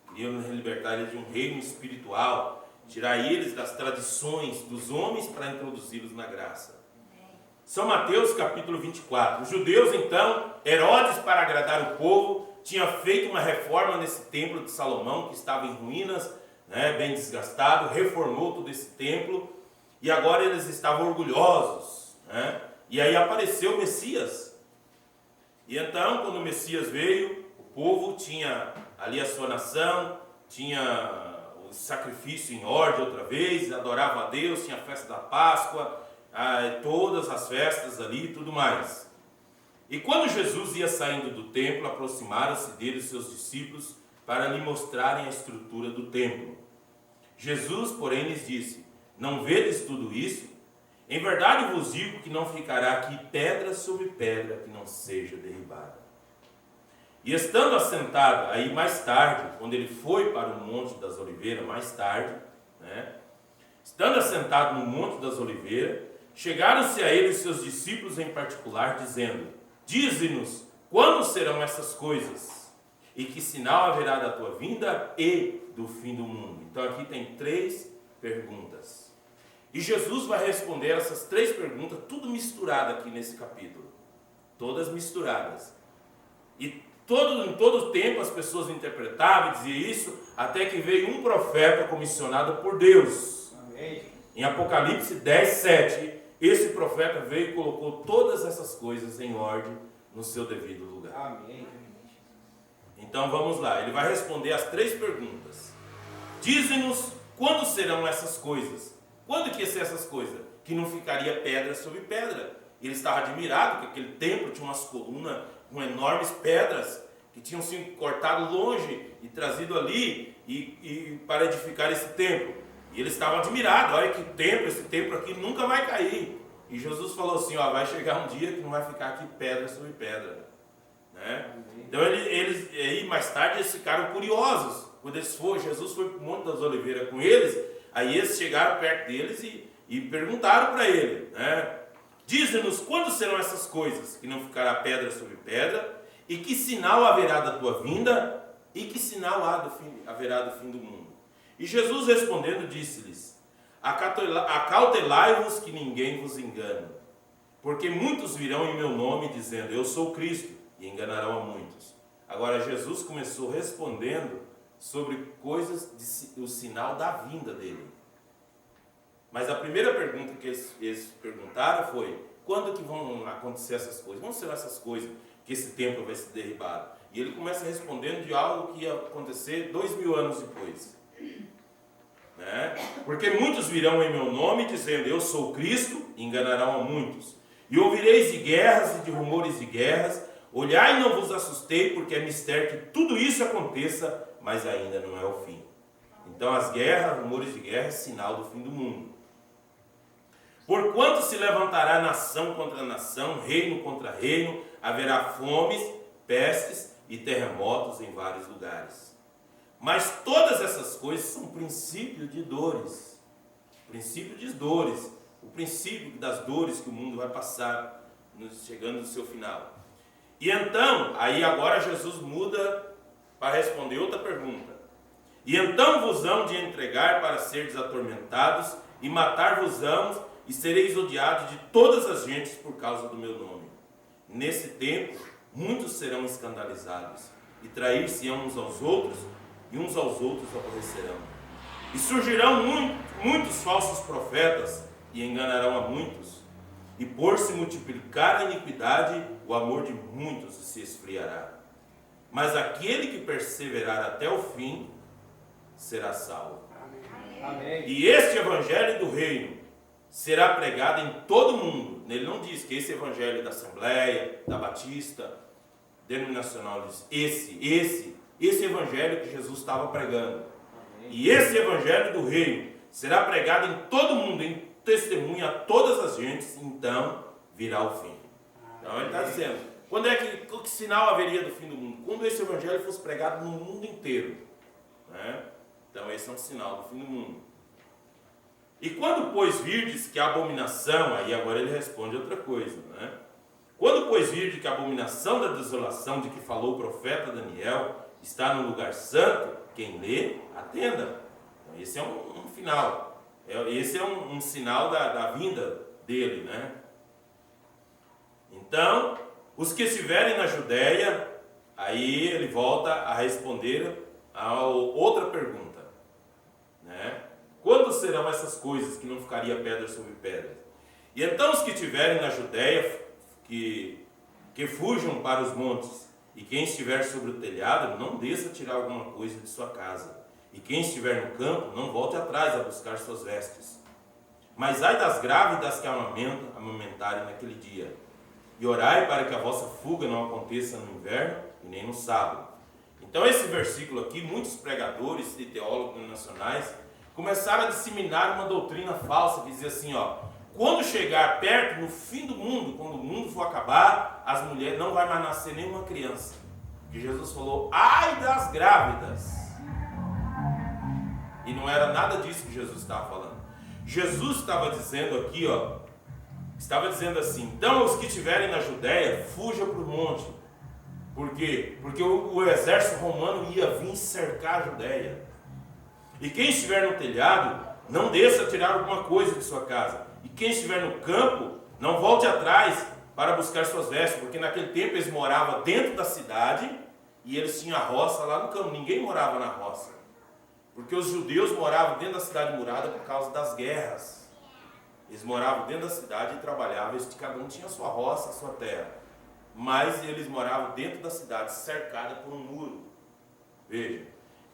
Queria libertar eles de um reino espiritual, tirar eles das tradições dos homens para introduzi-los na graça. São Mateus capítulo 24. Os judeus então, Herodes, para agradar o povo, tinha feito uma reforma nesse templo de Salomão, que estava em ruínas, né, bem desgastado, reformou todo esse templo, e agora eles estavam orgulhosos, né? E aí apareceu o Messias. E então, quando o Messias veio, o povo tinha ali a sua nação, tinha o sacrifício em ordem outra vez, adorava a Deus, tinha a festa da Páscoa, todas as festas ali e tudo mais. E quando Jesus ia saindo do templo, aproximaram-se dele os seus discípulos para lhe mostrarem a estrutura do templo. Jesus, porém, lhes disse: não vedes tudo isso? Em verdade vos digo que não ficará aqui pedra sobre pedra que não seja derribada. E estando assentado aí mais tarde, quando ele foi para o Monte das Oliveiras, mais tarde, né? Estando assentado no Monte das Oliveiras, chegaram-se a ele os seus discípulos em particular, dizendo: dize-nos, quando serão essas coisas? E que sinal haverá da tua vinda e do fim do mundo? Então aqui tem 3 perguntas. E Jesus vai responder essas 3 perguntas, tudo misturado aqui nesse capítulo. Todas misturadas. E em todo tempo as pessoas interpretavam e diziam isso, até que veio um profeta comissionado por Deus. Amém. Em Apocalipse 10, 7, esse profeta veio e colocou todas essas coisas em ordem no seu devido lugar. Amém. Então vamos lá, ele vai responder as 3 perguntas. Dize-nos quando serão essas coisas. Quando que ia ser essas coisas? Que não ficaria pedra sobre pedra. Ele estava admirado que aquele templo tinha umas colunas com enormes pedras que tinham sido cortado longe e trazido ali e para edificar esse templo. E ele estava admirado, olha que templo, esse templo aqui nunca vai cair. E Jesus falou assim, vai chegar um dia que não vai ficar aqui pedra sobre pedra. Né? Então aí mais tarde eles ficaram curiosos. Quando Jesus foi para o Monte das Oliveiras com eles, aí eles chegaram perto deles e perguntaram para ele, né? Dize-nos quando serão essas coisas, que não ficará pedra sobre pedra, e que sinal haverá da tua vinda, e que sinal haverá do fim do mundo. E Jesus respondendo disse-lhes: acautelai-vos que ninguém vos engane, porque muitos virão em meu nome dizendo, eu sou Cristo, e enganarão a muitos. Agora Jesus começou respondendo sobre coisas, o sinal da vinda dele. Mas a primeira pergunta que eles perguntaram foi, quando que vão acontecer essas coisas? Vão ser essas coisas que esse templo vai ser derribado? E ele começa respondendo de algo que ia acontecer 2000 anos depois. Né? Porque muitos virão em meu nome dizendo, eu sou Cristo, e enganarão a muitos. E ouvireis de guerras e de rumores de guerras, olhai e não vos assustei, porque é mistério que tudo isso aconteça, mas ainda não é o fim. Então as guerras, rumores de guerra, é sinal do fim do mundo. Porquanto se levantará nação contra nação, reino contra reino, haverá fomes, pestes e terremotos em vários lugares. Mas todas essas coisas são princípio de dores. Princípio de dores. O princípio das dores que o mundo vai passar, chegando no seu final. E então, aí agora Jesus muda para responder outra pergunta. E então vos hão de entregar para seres atormentados, e matar-vos-ão, e sereis odiados de todas as gentes por causa do meu nome. Nesse tempo, muitos serão escandalizados, e trair-se-ão uns aos outros, e uns aos outros aborrecerão. E surgirão muitos falsos profetas, e enganarão a muitos. E por se multiplicar a iniquidade, o amor de muitos se esfriará. Mas aquele que perseverar até o fim, será salvo. Amém. E este evangelho do reino será pregado em todo o mundo. Ele não diz que esse evangelho da Assembleia, da Batista, denominacional, diz esse evangelho que Jesus estava pregando. Amém. E esse evangelho do reino será pregado em todo o mundo, em testemunha a todas as gentes, então virá o fim. Então ele está dizendo, que sinal haveria do fim do mundo? Quando esse evangelho fosse pregado no mundo inteiro. Né? Então esse é um sinal do fim do mundo. E quando, pois, virdes que a abominação, aí agora ele responde outra coisa, né? Quando, pois, virdes que a abominação da desolação de que falou o profeta Daniel está no lugar santo, quem lê, atenda. Então esse é um final. Esse é um sinal da vinda dele, né? Então, os que estiverem na Judéia, Aí ele volta a responder a outra pergunta, né? Quando serão essas coisas que não ficaria pedra sobre pedra? E então os que estiverem na Judéia, que fujam para os montes, e quem estiver sobre o telhado, não desça tirar alguma coisa de sua casa. E quem estiver no campo, não volte atrás a buscar suas vestes. Mas ai das grávidas que amamentarem naquele dia. E orai para que a vossa fuga não aconteça no inverno e nem no sábado. Então esse versículo aqui, muitos pregadores e teólogos nacionais começaram a disseminar uma doutrina falsa que dizia assim, quando chegar perto, no fim do mundo, quando o mundo for acabar, as mulheres não vai mais nascer nenhuma criança. E Jesus falou, ai das grávidas. E não era nada disso que Jesus estava falando. Jesus estava dizendo aqui, estava dizendo assim, então os que estiverem na Judéia, fujam para o monte. Por quê? Porque o exército romano ia vir cercar a Judéia. E quem estiver no telhado, não desça tirar alguma coisa de sua casa. E quem estiver no campo, não volte atrás para buscar suas vestes, porque naquele tempo eles moravam dentro da cidade e eles tinham a roça lá no campo. Ninguém morava na roça, porque os judeus moravam dentro da cidade murada por causa das guerras. Eles moravam dentro da cidade e trabalhavam, cada um tinha a sua roça, a sua terra, mas eles moravam dentro da cidade, cercada por um muro. Veja,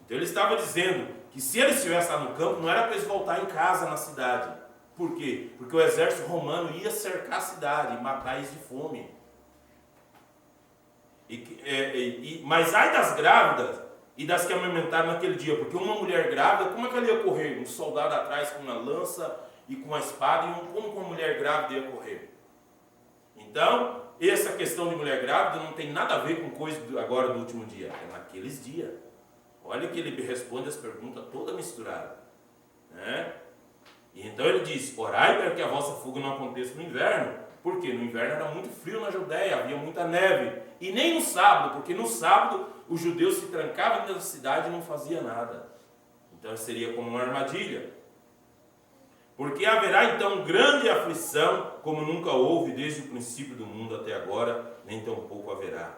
então ele estava dizendo que se eles estivessem lá no campo, não era para eles voltar em casa na cidade. Por quê? Porque o exército romano ia cercar a cidade e matar eles de fome. Mas ai das grávidas e das que amamentaram naquele dia, porque uma mulher grávida, como é que ela ia correr? Um soldado atrás com uma lança e com uma espada, como que uma mulher grávida ia correr? Então, essa questão de mulher grávida não tem nada a ver com coisa agora do último dia, é naqueles dias. Olha que ele responde as perguntas toda misturada, né? E então ele diz, orai para que a vossa fuga não aconteça no inverno, porque no inverno era muito frio na Judéia, havia muita neve, e nem no sábado, porque no sábado os judeus se trancavam dentro da cidade e não faziam nada. Então seria como uma armadilha. Porque haverá então grande aflição, como nunca houve desde o princípio do mundo até agora, nem tampouco haverá.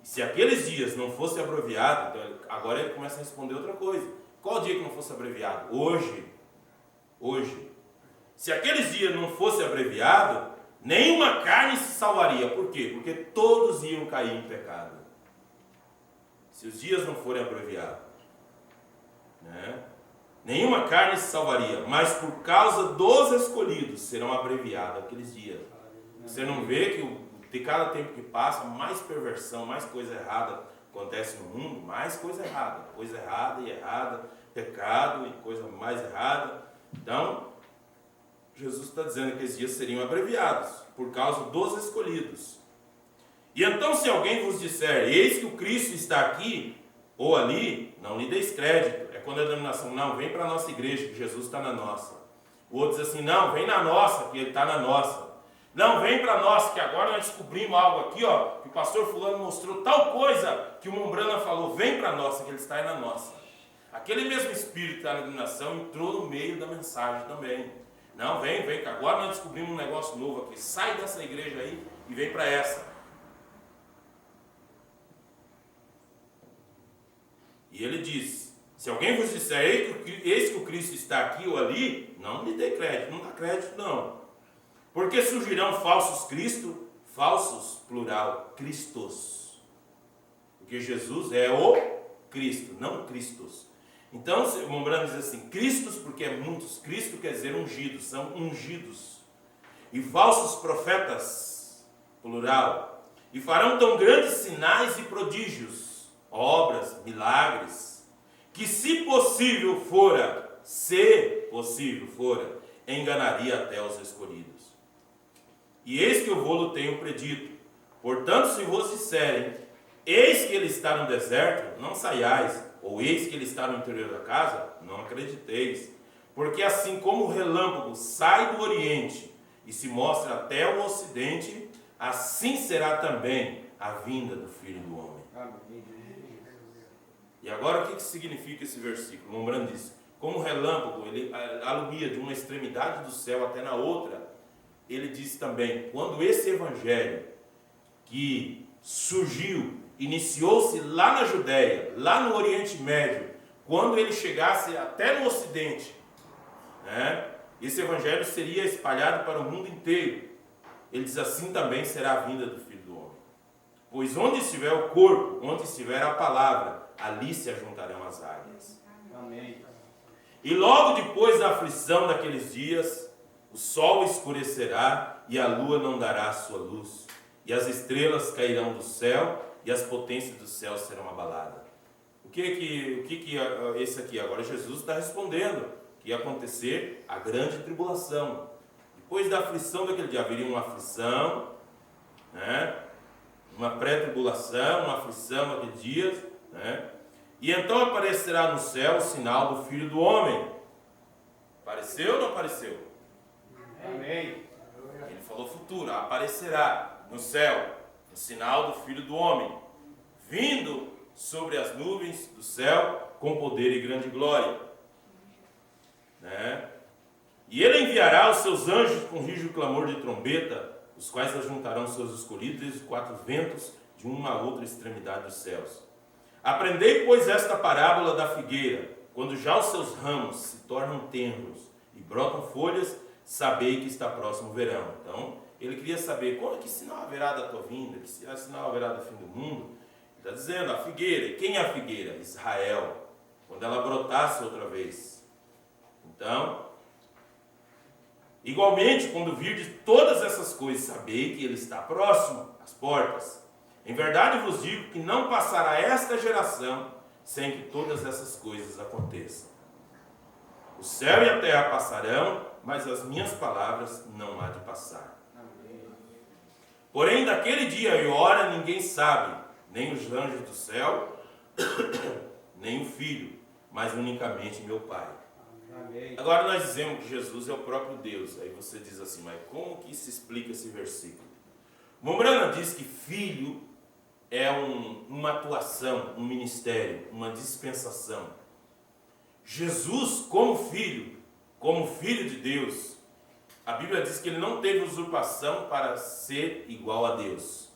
E se aqueles dias não fossem abreviados, então agora ele começa a responder outra coisa. Qual dia que não fosse abreviado? Hoje. Se aqueles dias não fosse abreviado, nenhuma carne se salvaria. Por quê? Porque todos iam cair em pecado. Se os dias não forem abreviados, né? Nenhuma carne se salvaria, mas por causa dos escolhidos serão abreviados aqueles dias. Você não vê que de cada tempo que passa, mais perversão, mais coisa errada acontece no mundo, mais coisa errada e errada, pecado e coisa mais errada. Então, Jesus está dizendo que esses dias seriam abreviados, por causa dos escolhidos. E então, se alguém vos disser, eis que o Cristo está aqui ou ali, não lhe deis crédito. É quando a denominação, não, vem para a nossa igreja, que Jesus está na nossa. O outro diz assim, não, vem na nossa, que ele está na nossa. Não, vem para nós, que agora nós descobrimos algo aqui, que o pastor fulano mostrou tal coisa, que o Mombrana falou, vem para a nossa, que ele está aí na nossa. Aquele mesmo espírito que está na denominação entrou no meio da mensagem também. Não, vem, que agora nós descobrimos um negócio novo aqui. Sai dessa igreja aí e vem para essa. E ele diz, se alguém vos disser, eis que o Cristo está aqui ou ali, não lhe dê crédito, não dá crédito não. Porque surgirão falsos cristos, falsos, plural, Cristos. Porque Jesus é o Cristo, não Cristos. Então, o Mombrana diz assim, Cristos, porque é muitos, Cristo quer dizer ungidos, são ungidos. E falsos profetas, plural, e farão tão grandes sinais e prodígios, obras, milagres, que se possível fora, enganaria até os escolhidos. E eis que eu vou-lo tenho predito. Portanto, se vos disserem, eis que ele está no deserto, não saiais, ou eis que ele está no interior da casa, não acrediteis. Porque assim como o relâmpago sai do oriente e se mostra até o ocidente, assim será também a vinda do Filho do Homem. E agora o que significa esse versículo? O Mombrana diz, como o relâmpago, ele alumia de uma extremidade do céu até na outra, ele diz também, quando esse evangelho que surgiu iniciou-se lá na Judéia, lá no Oriente Médio, quando ele chegasse até no Ocidente, né? Esse evangelho seria espalhado para o mundo inteiro. Ele diz: assim também será a vinda do Filho do Homem. Pois onde estiver o corpo, onde estiver a palavra, ali se ajuntarão as águias. Amém. E logo depois da aflição daqueles dias, o sol escurecerá e a lua não dará a sua luz, e as estrelas cairão do céu e as potências do céu serão abaladas. O que esse aqui? Agora Jesus está respondendo que ia acontecer a grande tribulação. Depois da aflição daquele dia, haveria uma aflição, né? Uma pré-tribulação, uma aflição naquele dia, né? E então aparecerá no céu o sinal do Filho do Homem. Apareceu ou não apareceu? Amém. Ele falou futuro, aparecerá no céu o sinal do Filho do Homem, vindo sobre as nuvens do céu com poder e grande glória, né? E ele enviará os seus anjos com rijo clamor de trombeta, os quais ajuntarão seus escolhidos desde os quatro ventos de uma a outra extremidade dos céus. Aprendei, pois, esta parábola da figueira: quando já os seus ramos se tornam tenros e brotam folhas, sabei que está próximo o verão. Então, ele queria saber que sinal haverá da tua vinda, que sinal haverá do fim do mundo. Ele está dizendo, a figueira. E quem é a figueira? Israel. Quando ela brotasse outra vez. Então, igualmente, quando virdes todas essas coisas, sabei que ele está próximo às portas. Em verdade vos digo que não passará esta geração sem que todas essas coisas aconteçam. O céu e a terra passarão, mas as minhas palavras não há de passar. Porém, daquele dia e hora ninguém sabe, nem os anjos do céu, nem o Filho, mas unicamente meu Pai. Amém. Agora nós dizemos que Jesus é o próprio Deus. Aí você diz assim, mas como que se explica esse versículo? Mombrana diz que filho é uma atuação, um ministério, uma dispensação. Jesus, como filho de Deus, a Bíblia diz que ele não teve usurpação para ser igual a Deus.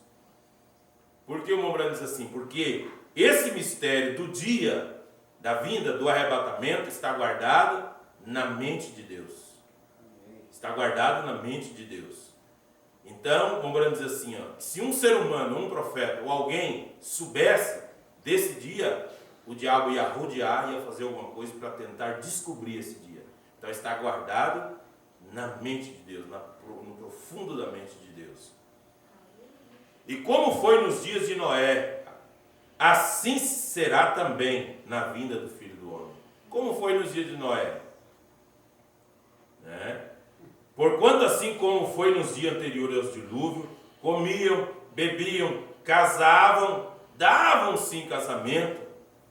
Por que o Mombrana diz assim? Porque esse mistério do dia da vinda, do arrebatamento, está guardado na mente de Deus. Está guardado na mente de Deus. Então, o Mombrana diz assim, se um ser humano, um profeta ou alguém soubesse desse dia, o diabo ia rodear, ia fazer alguma coisa para tentar descobrir esse dia. Então está guardado na mente de Deus, no profundo da mente de Deus. E como foi nos dias de Noé, assim será também na vinda do Filho do Homem. Como foi nos dias de Noé? Porquanto assim como foi nos dias anteriores ao dilúvio, comiam, bebiam, casavam, davam-se em casamento.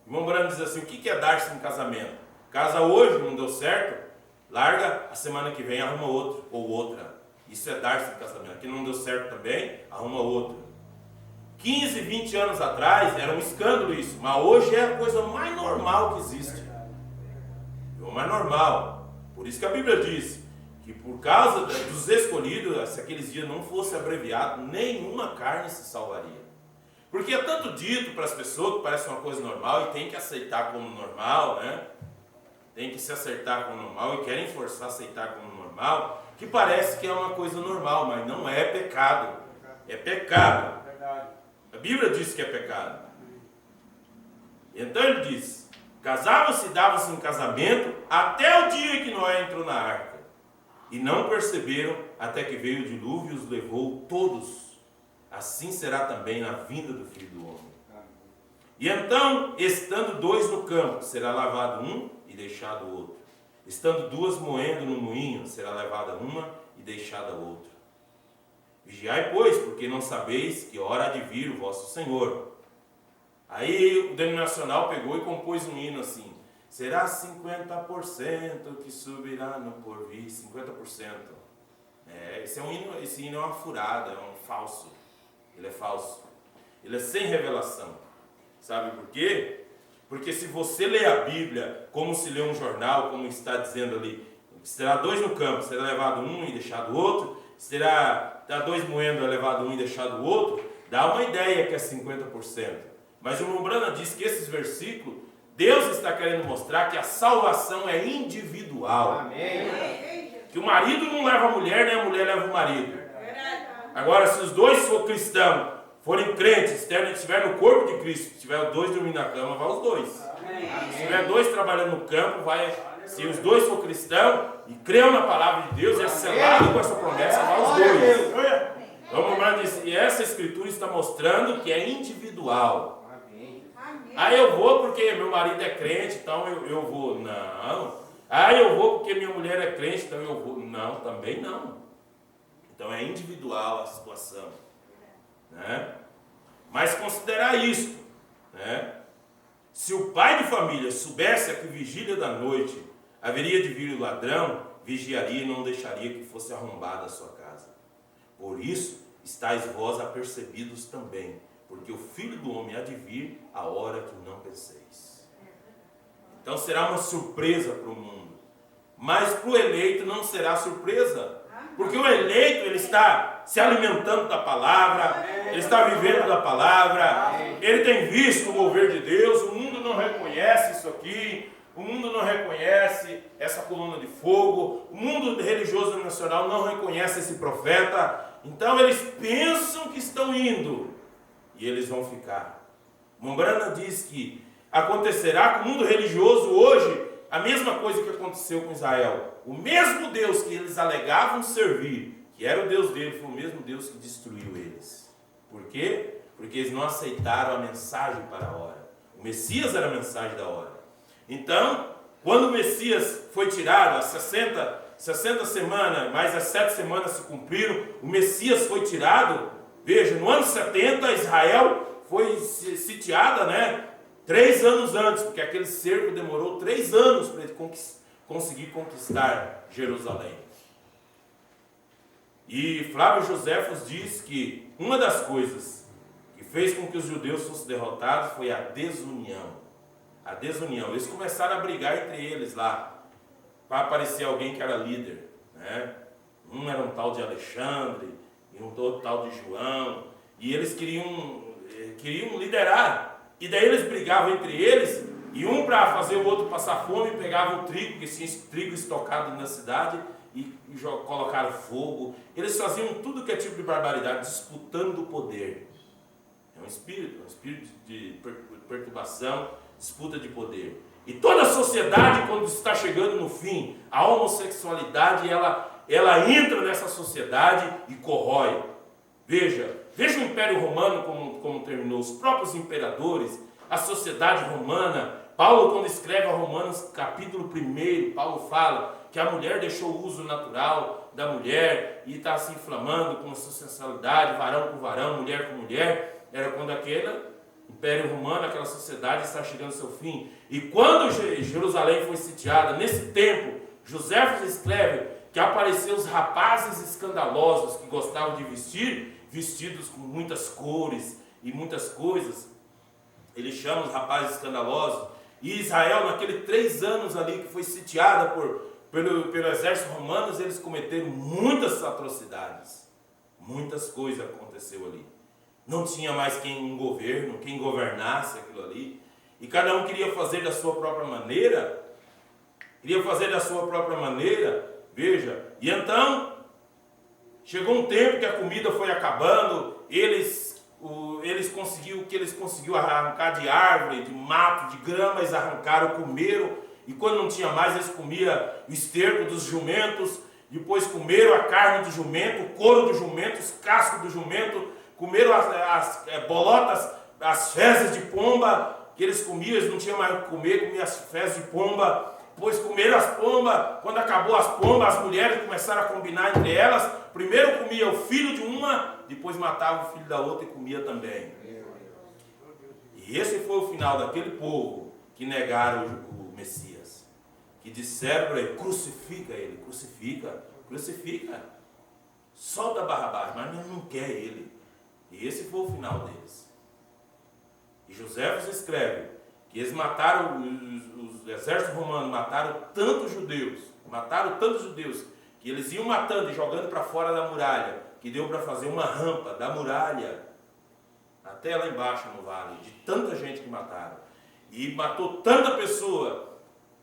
O irmão Branco diz assim, o que é dar-se em casamento? Casa hoje, não deu certo? Larga, a semana que vem arruma outro ou outra. Isso é dar-se em casamento. Aqui não deu certo também, arruma outro. 15, 20 anos atrás era um escândalo isso, mas hoje é a coisa mais normal que existe. É o mais normal. Por isso que a Bíblia diz que por causa dos escolhidos, se aqueles dias não fosse abreviado, nenhuma carne se salvaria. Porque é tanto dito para as pessoas que parece uma coisa normal e tem que aceitar como normal, né? Tem que se acertar como normal e querem forçar a aceitar como normal, que parece que é uma coisa normal, mas não é pecado. É pecado. A Bíblia diz que é pecado. Então ele diz, casavam-se e davam-se em casamento até o dia que Noé entrou na arca. E não perceberam até que veio o dilúvio e os levou todos. Assim será também na vinda do Filho do Homem. E então, estando dois no campo, será lavado um e deixado o outro. Estando duas moendo no moinho, será levada uma e deixada a outra. Vigiai, pois, porque não sabeis que hora há de vir o vosso Senhor. Aí o denominacional pegou e compôs um hino assim. Será 50% que subirá no porvir. 50%. Esse hino é uma furada, é um falso. Ele é falso. Ele é sem revelação. Sabe por quê? Porque se você lê a Bíblia como se lê um jornal, como está dizendo ali, será dois no campo, será levado um e deixado o outro, será dois moendo, é levado um e deixado o outro, dá uma ideia que é 50%. Mas o irmão Branham diz que esses versículos, Deus está querendo mostrar que a salvação é individual. Amém. Que o marido não leva a mulher, nem a mulher leva o marido. Agora, se os dois for cristãos, forem crentes, estiver no corpo de Cristo, se tiver os dois dormindo na cama, vai os dois. Se tiver dois trabalhando no campo, vai. Se os dois for cristãos e creu na palavra de Deus, é selado com essa promessa, vai os dois. Então, e essa escritura está mostrando que é individual. Ah, eu vou porque meu marido é crente, então eu vou. Não. Ah, eu vou porque minha mulher é crente, então eu vou. Não, também não. Então é individual a situação. Né? Mas considerar isto, né? Se o pai de família soubesse a que vigília da noite haveria de vir o ladrão, vigiaria e não deixaria que fosse arrombada a sua casa. Por isso, estáis vós apercebidos também, porque o Filho do Homem há de vir a hora que não penseis. Então será uma surpresa para o mundo, mas para o eleito não será surpresa, porque o eleito ele está se alimentando da palavra, ele está vivendo da palavra, ele tem visto o mover de Deus. O mundo não reconhece isso aqui, o mundo não reconhece essa coluna de fogo, o mundo religioso nacional não reconhece esse profeta. Então eles pensam que estão indo e eles vão ficar. Mombrana diz que acontecerá com o mundo religioso hoje a mesma coisa que aconteceu com Israel. O mesmo Deus que eles alegavam servir, que era o Deus dele, foi o mesmo Deus que destruiu eles. Por quê? Porque eles não aceitaram a mensagem para a hora. O Messias era a mensagem da hora. Então, quando o Messias foi tirado, as 60 semanas, mais as 7 semanas se cumpriram, o Messias foi tirado. Veja, no ano 70, Israel foi sitiada, né? 3 anos antes, porque aquele cerco demorou 3 anos para ele conseguir conquistar Jerusalém. E Flávio Joséfos diz que uma das coisas que fez com que os judeus fossem derrotados foi a desunião. A desunião. Eles começaram a brigar entre eles lá, para aparecer alguém que era líder. Né? Um era um tal de Alexandre, e um outro tal de João, e eles queriam liderar. E daí eles brigavam entre eles, e um para fazer o outro passar fome, pegava o trigo, porque tinha trigo estocado na cidade, e colocaram fogo. Eles faziam tudo que é tipo de barbaridade, disputando o poder. É um espírito de perturbação, disputa de poder. E toda a sociedade, quando está chegando no fim, a homossexualidade, ela entra nessa sociedade e corrói. Veja o Império Romano como terminou, os próprios imperadores, a sociedade romana. Paulo, quando escreve a Romanos, capítulo 1, Paulo fala que a mulher deixou o uso natural da mulher e está se inflamando com a sua sensualidade, varão com varão, mulher com mulher. Era quando aquele Império Romano, aquela sociedade está chegando ao seu fim. E quando Jerusalém foi sitiada, nesse tempo, Joséfos escreve que apareceram os rapazes escandalosos que gostavam de vestir, vestidos com muitas cores e muitas coisas. Ele chama os rapazes escandalosos. E Israel, naqueles 3 anos ali que foi sitiada pelo exército romano, eles cometeram muitas atrocidades. Muitas coisas aconteceram ali. Não tinha mais quem governasse aquilo ali. E cada um queria fazer da sua própria maneira. Veja. E então, chegou um tempo que a comida foi acabando. Eles conseguiram arrancar de árvore, de mato, de grama. Eles arrancaram, comeram. E quando não tinha mais, eles comiam o esterco dos jumentos. Depois comeram a carne do jumento, o couro do jumento, os cascos do jumento. Comeram as bolotas, as fezes de pomba que eles comiam. Eles não tinham mais o que comer, comiam as fezes de pomba. Depois comeram as pombas. Quando acabou as pombas, as mulheres começaram a combinar entre elas. Primeiro comia o filho de uma, depois matava o filho da outra e comia também. E esse foi o final daquele povo que negaram o Messias. Que disseram para ele: crucifica ele, crucifica. Solta Barrabás, mas não quer ele. E esse foi o final deles. E Joséfos escreve que eles mataram, os exércitos romanos mataram tantos judeus, que eles iam matando e jogando para fora da muralha, que deu para fazer uma rampa da muralha até lá embaixo no vale, de tanta gente que mataram. E matou tanta pessoa,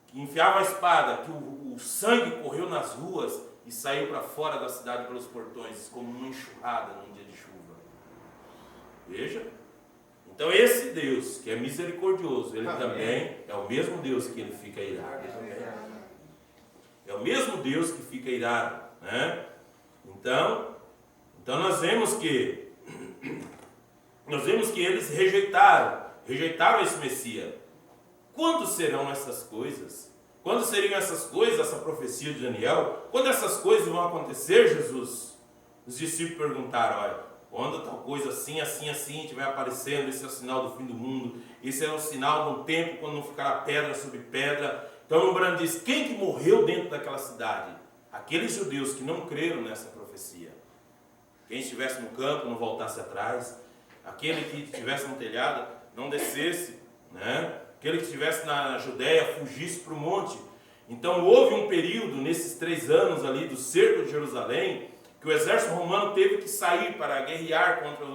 que enfiava a espada, que o sangue correu nas ruas e saiu para fora da cidade pelos portões, como uma enxurrada num dia de chuva. Veja. Então esse Deus, que é misericordioso, ele também é o mesmo Deus que ele fica irado. É o mesmo Deus que fica irado, né? Então nós vemos que eles rejeitaram esse Messias. Quando serão essas coisas? Quando seriam essas coisas, essa profecia de Daniel? Quando essas coisas vão acontecer, Jesus? Os discípulos perguntaram, olha, quando tal coisa assim, assim, assim estiver aparecendo, esse é o sinal do fim do mundo, esse é o sinal do tempo quando não ficará pedra sobre pedra. Então o Branham diz, quem que morreu dentro daquela cidade? Aqueles judeus que não creram nessa profecia. Quem estivesse no campo não voltasse atrás, aquele que estivesse no telhado não descesse, né? Aquele que estivesse na Judéia fugisse para o monte. Então houve um período nesses 3 anos ali do cerco de Jerusalém que o exército romano teve que sair para guerrear contra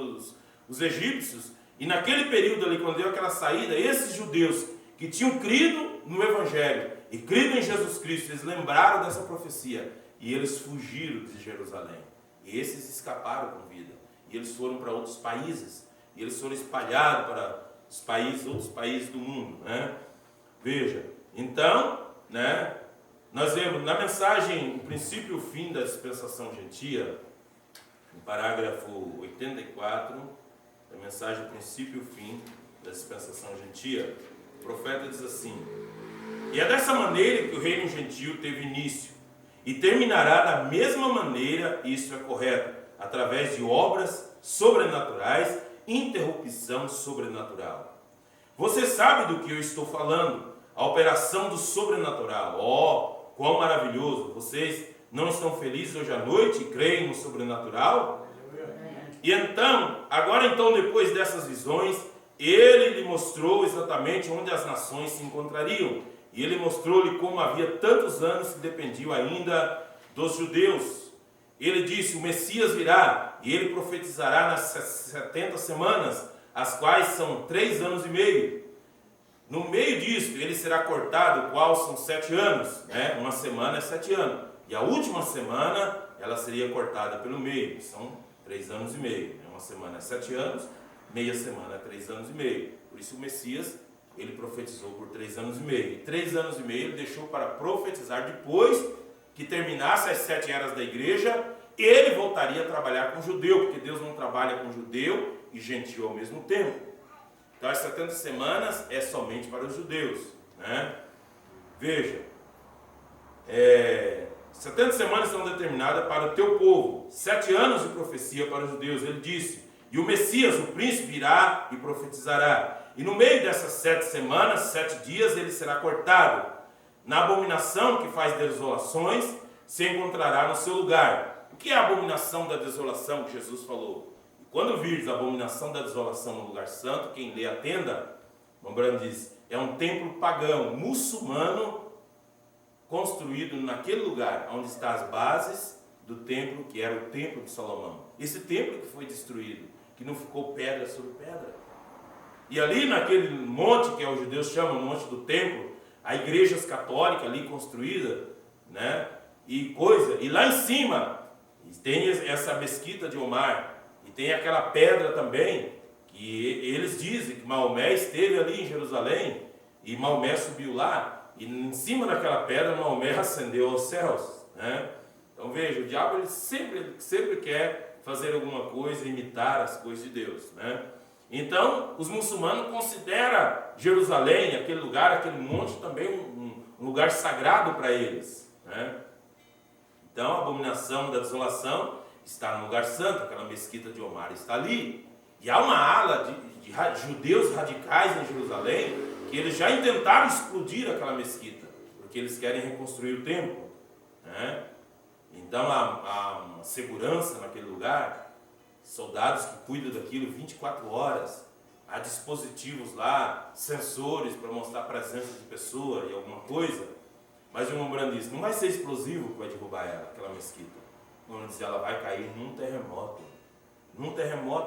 os egípcios. E naquele período ali, quando deu aquela saída, esses judeus que tinham crido no Evangelho e crido em Jesus Cristo, eles lembraram dessa profecia e eles fugiram de Jerusalém. E esses escaparam com vida. E eles foram para outros países. E eles foram espalhados para os países, outros países do mundo, né? Veja, então, né, nós vemos na mensagem o princípio e o fim da dispensação gentia, no parágrafo 84, da mensagem o princípio e o fim da dispensação gentia, o profeta diz assim: e é dessa maneira que o reino gentil teve início, e terminará da mesma maneira, isso é correto, através de obras sobrenaturais, interrupção sobrenatural. Você sabe do que eu estou falando, a operação do sobrenatural. Oh, quão maravilhoso! Vocês não estão felizes hoje à noite e creem no sobrenatural? E então, agora então, depois dessas visões, ele lhe mostrou exatamente onde as nações se encontrariam. E ele mostrou-lhe como havia tantos anos que dependiam ainda dos judeus. Ele disse, o Messias virá, e ele profetizará nas 70 semanas, as quais são 3 anos e meio. No meio disso, ele será cortado, qual são 7 anos, né? Uma semana é 7 anos. E a última semana, ela seria cortada pelo meio, são 3 anos e meio. Uma semana é 7 anos, meia semana é 3 anos e meio. Por isso o Messias, ele profetizou por 3 anos e meio. E 3 anos e meio ele deixou para profetizar depois que terminasse as 7 eras da igreja, ele voltaria a trabalhar com judeu, porque Deus não trabalha com judeu e gentil ao mesmo tempo. Então as 70 semanas é somente para os judeus, né? Veja, 70 semanas são determinadas para o teu povo, 7 anos de profecia para os judeus. Ele disse, e o Messias, o príncipe, irá e profetizará. E no meio dessas 7 semanas, 7 dias, ele será cortado. Na abominação que faz desolações, se encontrará no seu lugar. O que é a abominação da desolação que Jesus falou? E quando vires a abominação da desolação no lugar santo, quem lê atenda, Mambrano diz, é um templo pagão, muçulmano, construído naquele lugar, onde estão as bases do templo, que era o templo de Salomão. Esse templo que foi destruído, que não ficou pedra sobre pedra. E ali naquele monte, que os judeus chamam monte do templo, a igreja católica ali construída, né? E lá em cima tem essa mesquita de Omar, e tem aquela pedra também, que eles dizem que Maomé esteve ali em Jerusalém, e Maomé subiu lá, e em cima daquela pedra Maomé ascendeu aos céus, né? Então veja, o diabo ele sempre quer fazer alguma coisa, imitar as coisas de Deus, né? Então, os muçulmanos consideram Jerusalém, aquele lugar, aquele monte, também um lugar sagrado para eles, né? Então, a abominação da desolação está no lugar santo, aquela mesquita de Omar está ali. E há uma ala de judeus radicais em Jerusalém que eles já intentaram explodir aquela mesquita, porque eles querem reconstruir o templo, né? Então, há uma segurança naquele lugar, soldados que cuidam daquilo 24 horas, há dispositivos lá, sensores para mostrar a presença de pessoa e alguma coisa, mas o Mambrano diz, não vai ser explosivo que vai derrubar ela, aquela mesquita. O Mambrano diz, ela vai cair num terremoto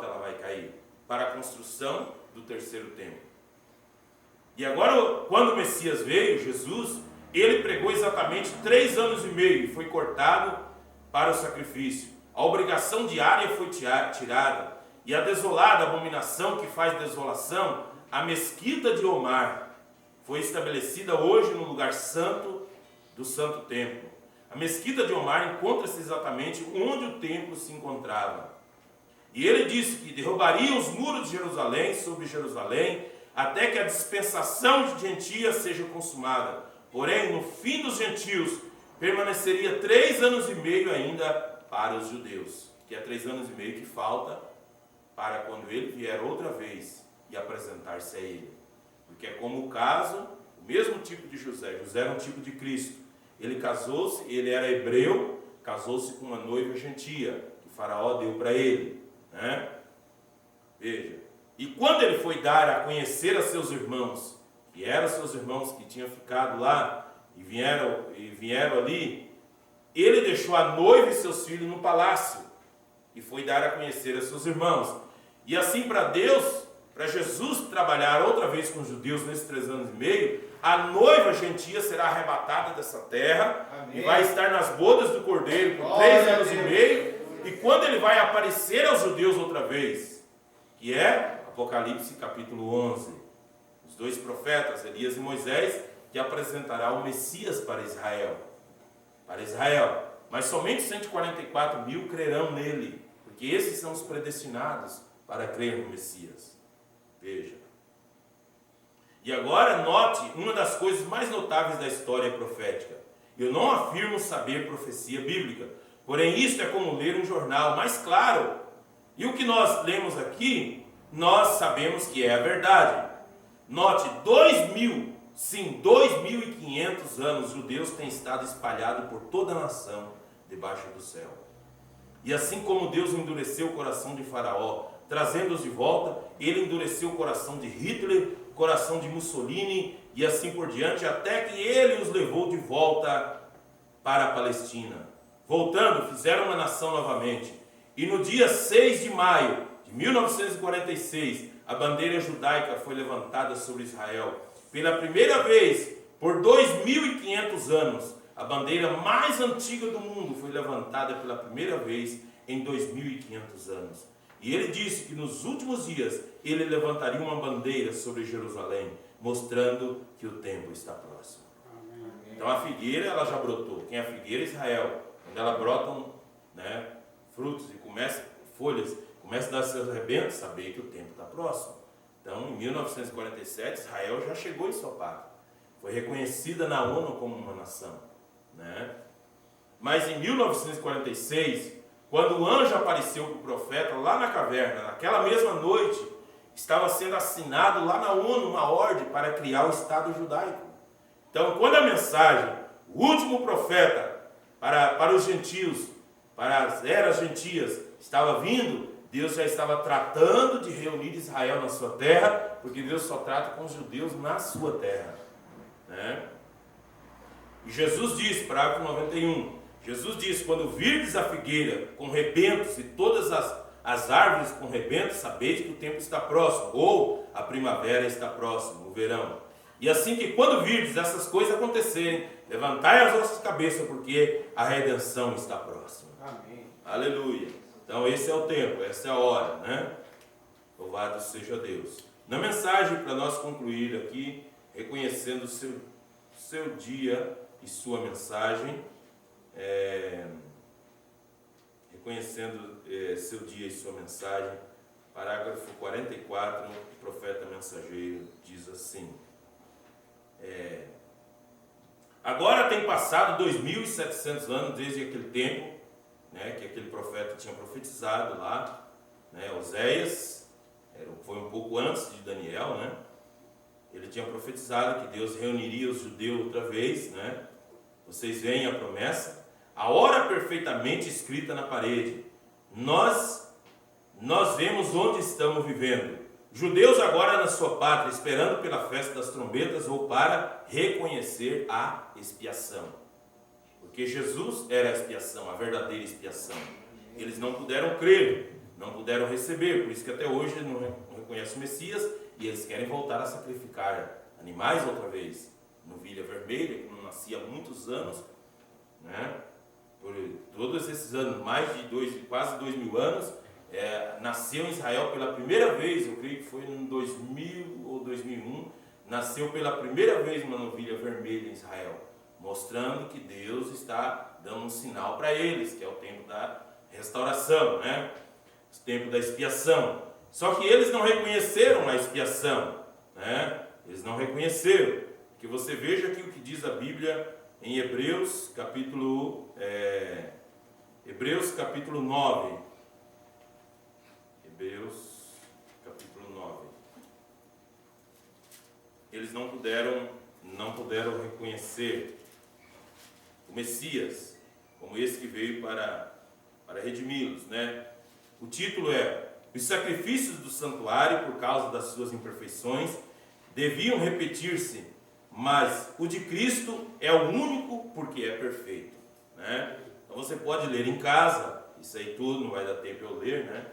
ela vai cair, para a construção do terceiro templo. E agora, quando o Messias veio, Jesus, ele pregou exatamente 3 anos e meio e foi cortado para o sacrifício. A obrigação diária foi tirada, e a desolada abominação que faz desolação, a mesquita de Omar, foi estabelecida hoje no lugar santo do Santo Templo. A mesquita de Omar encontra-se exatamente onde o templo se encontrava. E ele disse que derrubaria os muros de Jerusalém sobre Jerusalém, até que a dispensação de gentias seja consumada. Porém, no fim dos gentios, permaneceria 3 anos e meio ainda para os judeus, que é 3 anos e meio que falta para quando ele vier outra vez e apresentar-se a ele. Porque é como o caso, o mesmo tipo de José. José era um tipo de Cristo. Ele casou-se, ele era hebreu, casou-se com uma noiva gentia, que o faraó deu para ele, né? Veja, e quando ele foi dar a conhecer a seus irmãos, que eram seus irmãos que tinham ficado lá e vieram ali, ele deixou a noiva e seus filhos no palácio e foi dar a conhecer a seus irmãos. E assim, para Deus, para Jesus trabalhar outra vez com os judeus nesses 3 anos e meio, a noiva gentia será arrebatada dessa terra. Amém. E vai estar nas bodas do Cordeiro por 3 anos e meio. E quando ele vai aparecer aos judeus outra vez, que é Apocalipse capítulo 11, os 2 profetas, Elias e Moisés, que apresentará o Messias para Israel. Para Israel. Mas somente 144 mil crerão nele, porque esses são os predestinados para crer no Messias. Veja. E agora note uma das coisas mais notáveis da história profética. Eu não afirmo saber profecia bíblica, porém isto é como ler um jornal, mais claro. E o que nós lemos aqui, nós sabemos que é a verdade. Note, 2.500 anos, os judeus têm estado espalhados por toda a nação, debaixo do céu. E assim como Deus endureceu o coração de Faraó, trazendo-os de volta, ele endureceu o coração de Hitler, o coração de Mussolini, e assim por diante, até que ele os levou de volta para a Palestina. Voltando, fizeram uma nação novamente. E no dia 6 de maio de 1946, a bandeira judaica foi levantada sobre Israel. Pela primeira vez, por 2.500 anos, a bandeira mais antiga do mundo foi levantada pela primeira vez em 2.500 anos. E ele disse que nos últimos dias ele levantaria uma bandeira sobre Jerusalém, mostrando que o tempo está próximo. Amém. Então a figueira, ela já brotou. Quem é a figueira? Israel. Quando ela brotam, né, frutos e folhas, começa a dar seus rebentos, saber que o tempo está próximo. Então, em 1947, Israel já chegou em sua pátria. Foi reconhecida na ONU como uma nação, né? Mas em 1946, quando o anjo apareceu para o profeta lá na caverna, naquela mesma noite, estava sendo assinado lá na ONU uma ordem para criar o Estado judaico. Então, quando a mensagem, o último profeta para os gentios, para as eras gentias, estava vindo, Deus já estava tratando de reunir Israel na sua terra, porque Deus só trata com os judeus na sua terra, né? E Jesus disse, parágrafo 91, Jesus disse, quando virdes a figueira com rebentos e todas as árvores com rebentos, sabeis que o tempo está próximo, ou a primavera está próxima, o verão. E assim que quando virdes essas coisas acontecerem, levantai as vossas cabeças, porque a redenção está próxima. Amém. Aleluia. Então esse é o tempo, essa é a hora, né? Louvado seja Deus. Na mensagem, para nós concluir aqui, reconhecendo o seu dia e sua mensagem, reconhecendo seu dia e sua mensagem, parágrafo 44, o profeta mensageiro diz assim: agora tem passado 2.700 anos desde aquele tempo, né, que aquele profeta tinha profetizado lá, né, Oséias, foi um pouco antes de Daniel, né? Ele tinha profetizado que Deus reuniria os judeus outra vez, né? Vocês veem a promessa, a hora perfeitamente escrita na parede. Nós vemos onde estamos vivendo. Judeus agora na sua pátria, esperando pela festa das trombetas ou para reconhecer a expiação. Porque Jesus era a expiação, a verdadeira expiação. Eles não puderam crer, não puderam receber, por isso que até hoje não reconhecem o Messias e eles querem voltar a sacrificar animais outra vez. Novilha vermelha, que não nascia há muitos anos, né? Por todos esses anos, quase 2000 anos, nasceu em Israel pela primeira vez, eu creio que foi em 2000 ou 2001, nasceu pela primeira vez uma novilha vermelha em Israel, mostrando que Deus está dando um sinal para eles, que é o tempo da restauração, né? O tempo da expiação. Só que eles não reconheceram a expiação, né? Eles não reconheceram. Que você veja aqui o que diz a Bíblia em Hebreus capítulo 9. Hebreus capítulo 9. Eles não puderam reconhecer o Messias como esse que veio para redimi-los, né? O título é: os sacrifícios do santuário, por causa das suas imperfeições, deviam repetir-se, mas o de Cristo é o único porque é perfeito, né? Então você pode ler em casa, isso aí tudo, não vai dar tempo eu ler, né?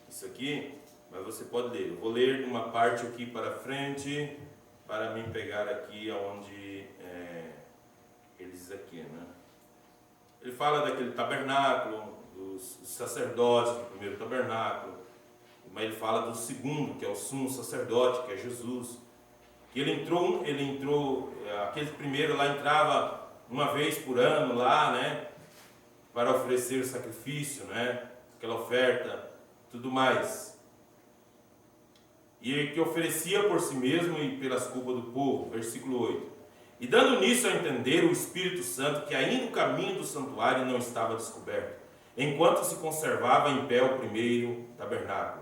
Isso aqui, mas você pode ler. Eu vou ler uma parte aqui para frente, para me pegar aqui onde ele diz aqui, né? Ele fala daquele tabernáculo, dos sacerdotes do primeiro tabernáculo, mas ele fala do segundo, que é o sumo sacerdote, que é Jesus. Que ele entrou, aquele primeiro lá entrava uma vez por ano lá, né, para oferecer o sacrifício, né, aquela oferta, tudo mais. E que oferecia por si mesmo e pelas culpas do povo, versículo 8. E dando nisso a entender o Espírito Santo que ainda o caminho do santuário não estava descoberto, enquanto se conservava em pé o primeiro tabernáculo,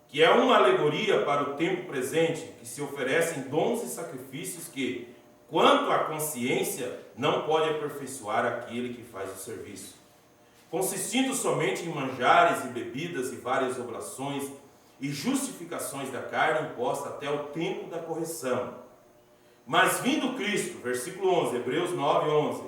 que é uma alegoria para o tempo presente, que se oferecem dons e sacrifícios que, quanto à consciência, não pode aperfeiçoar aquele que faz o serviço, consistindo somente em manjares e bebidas e várias oblações e justificações da carne imposta até o tempo da correção. Mas vindo Cristo, versículo 11, Hebreus 9, 11,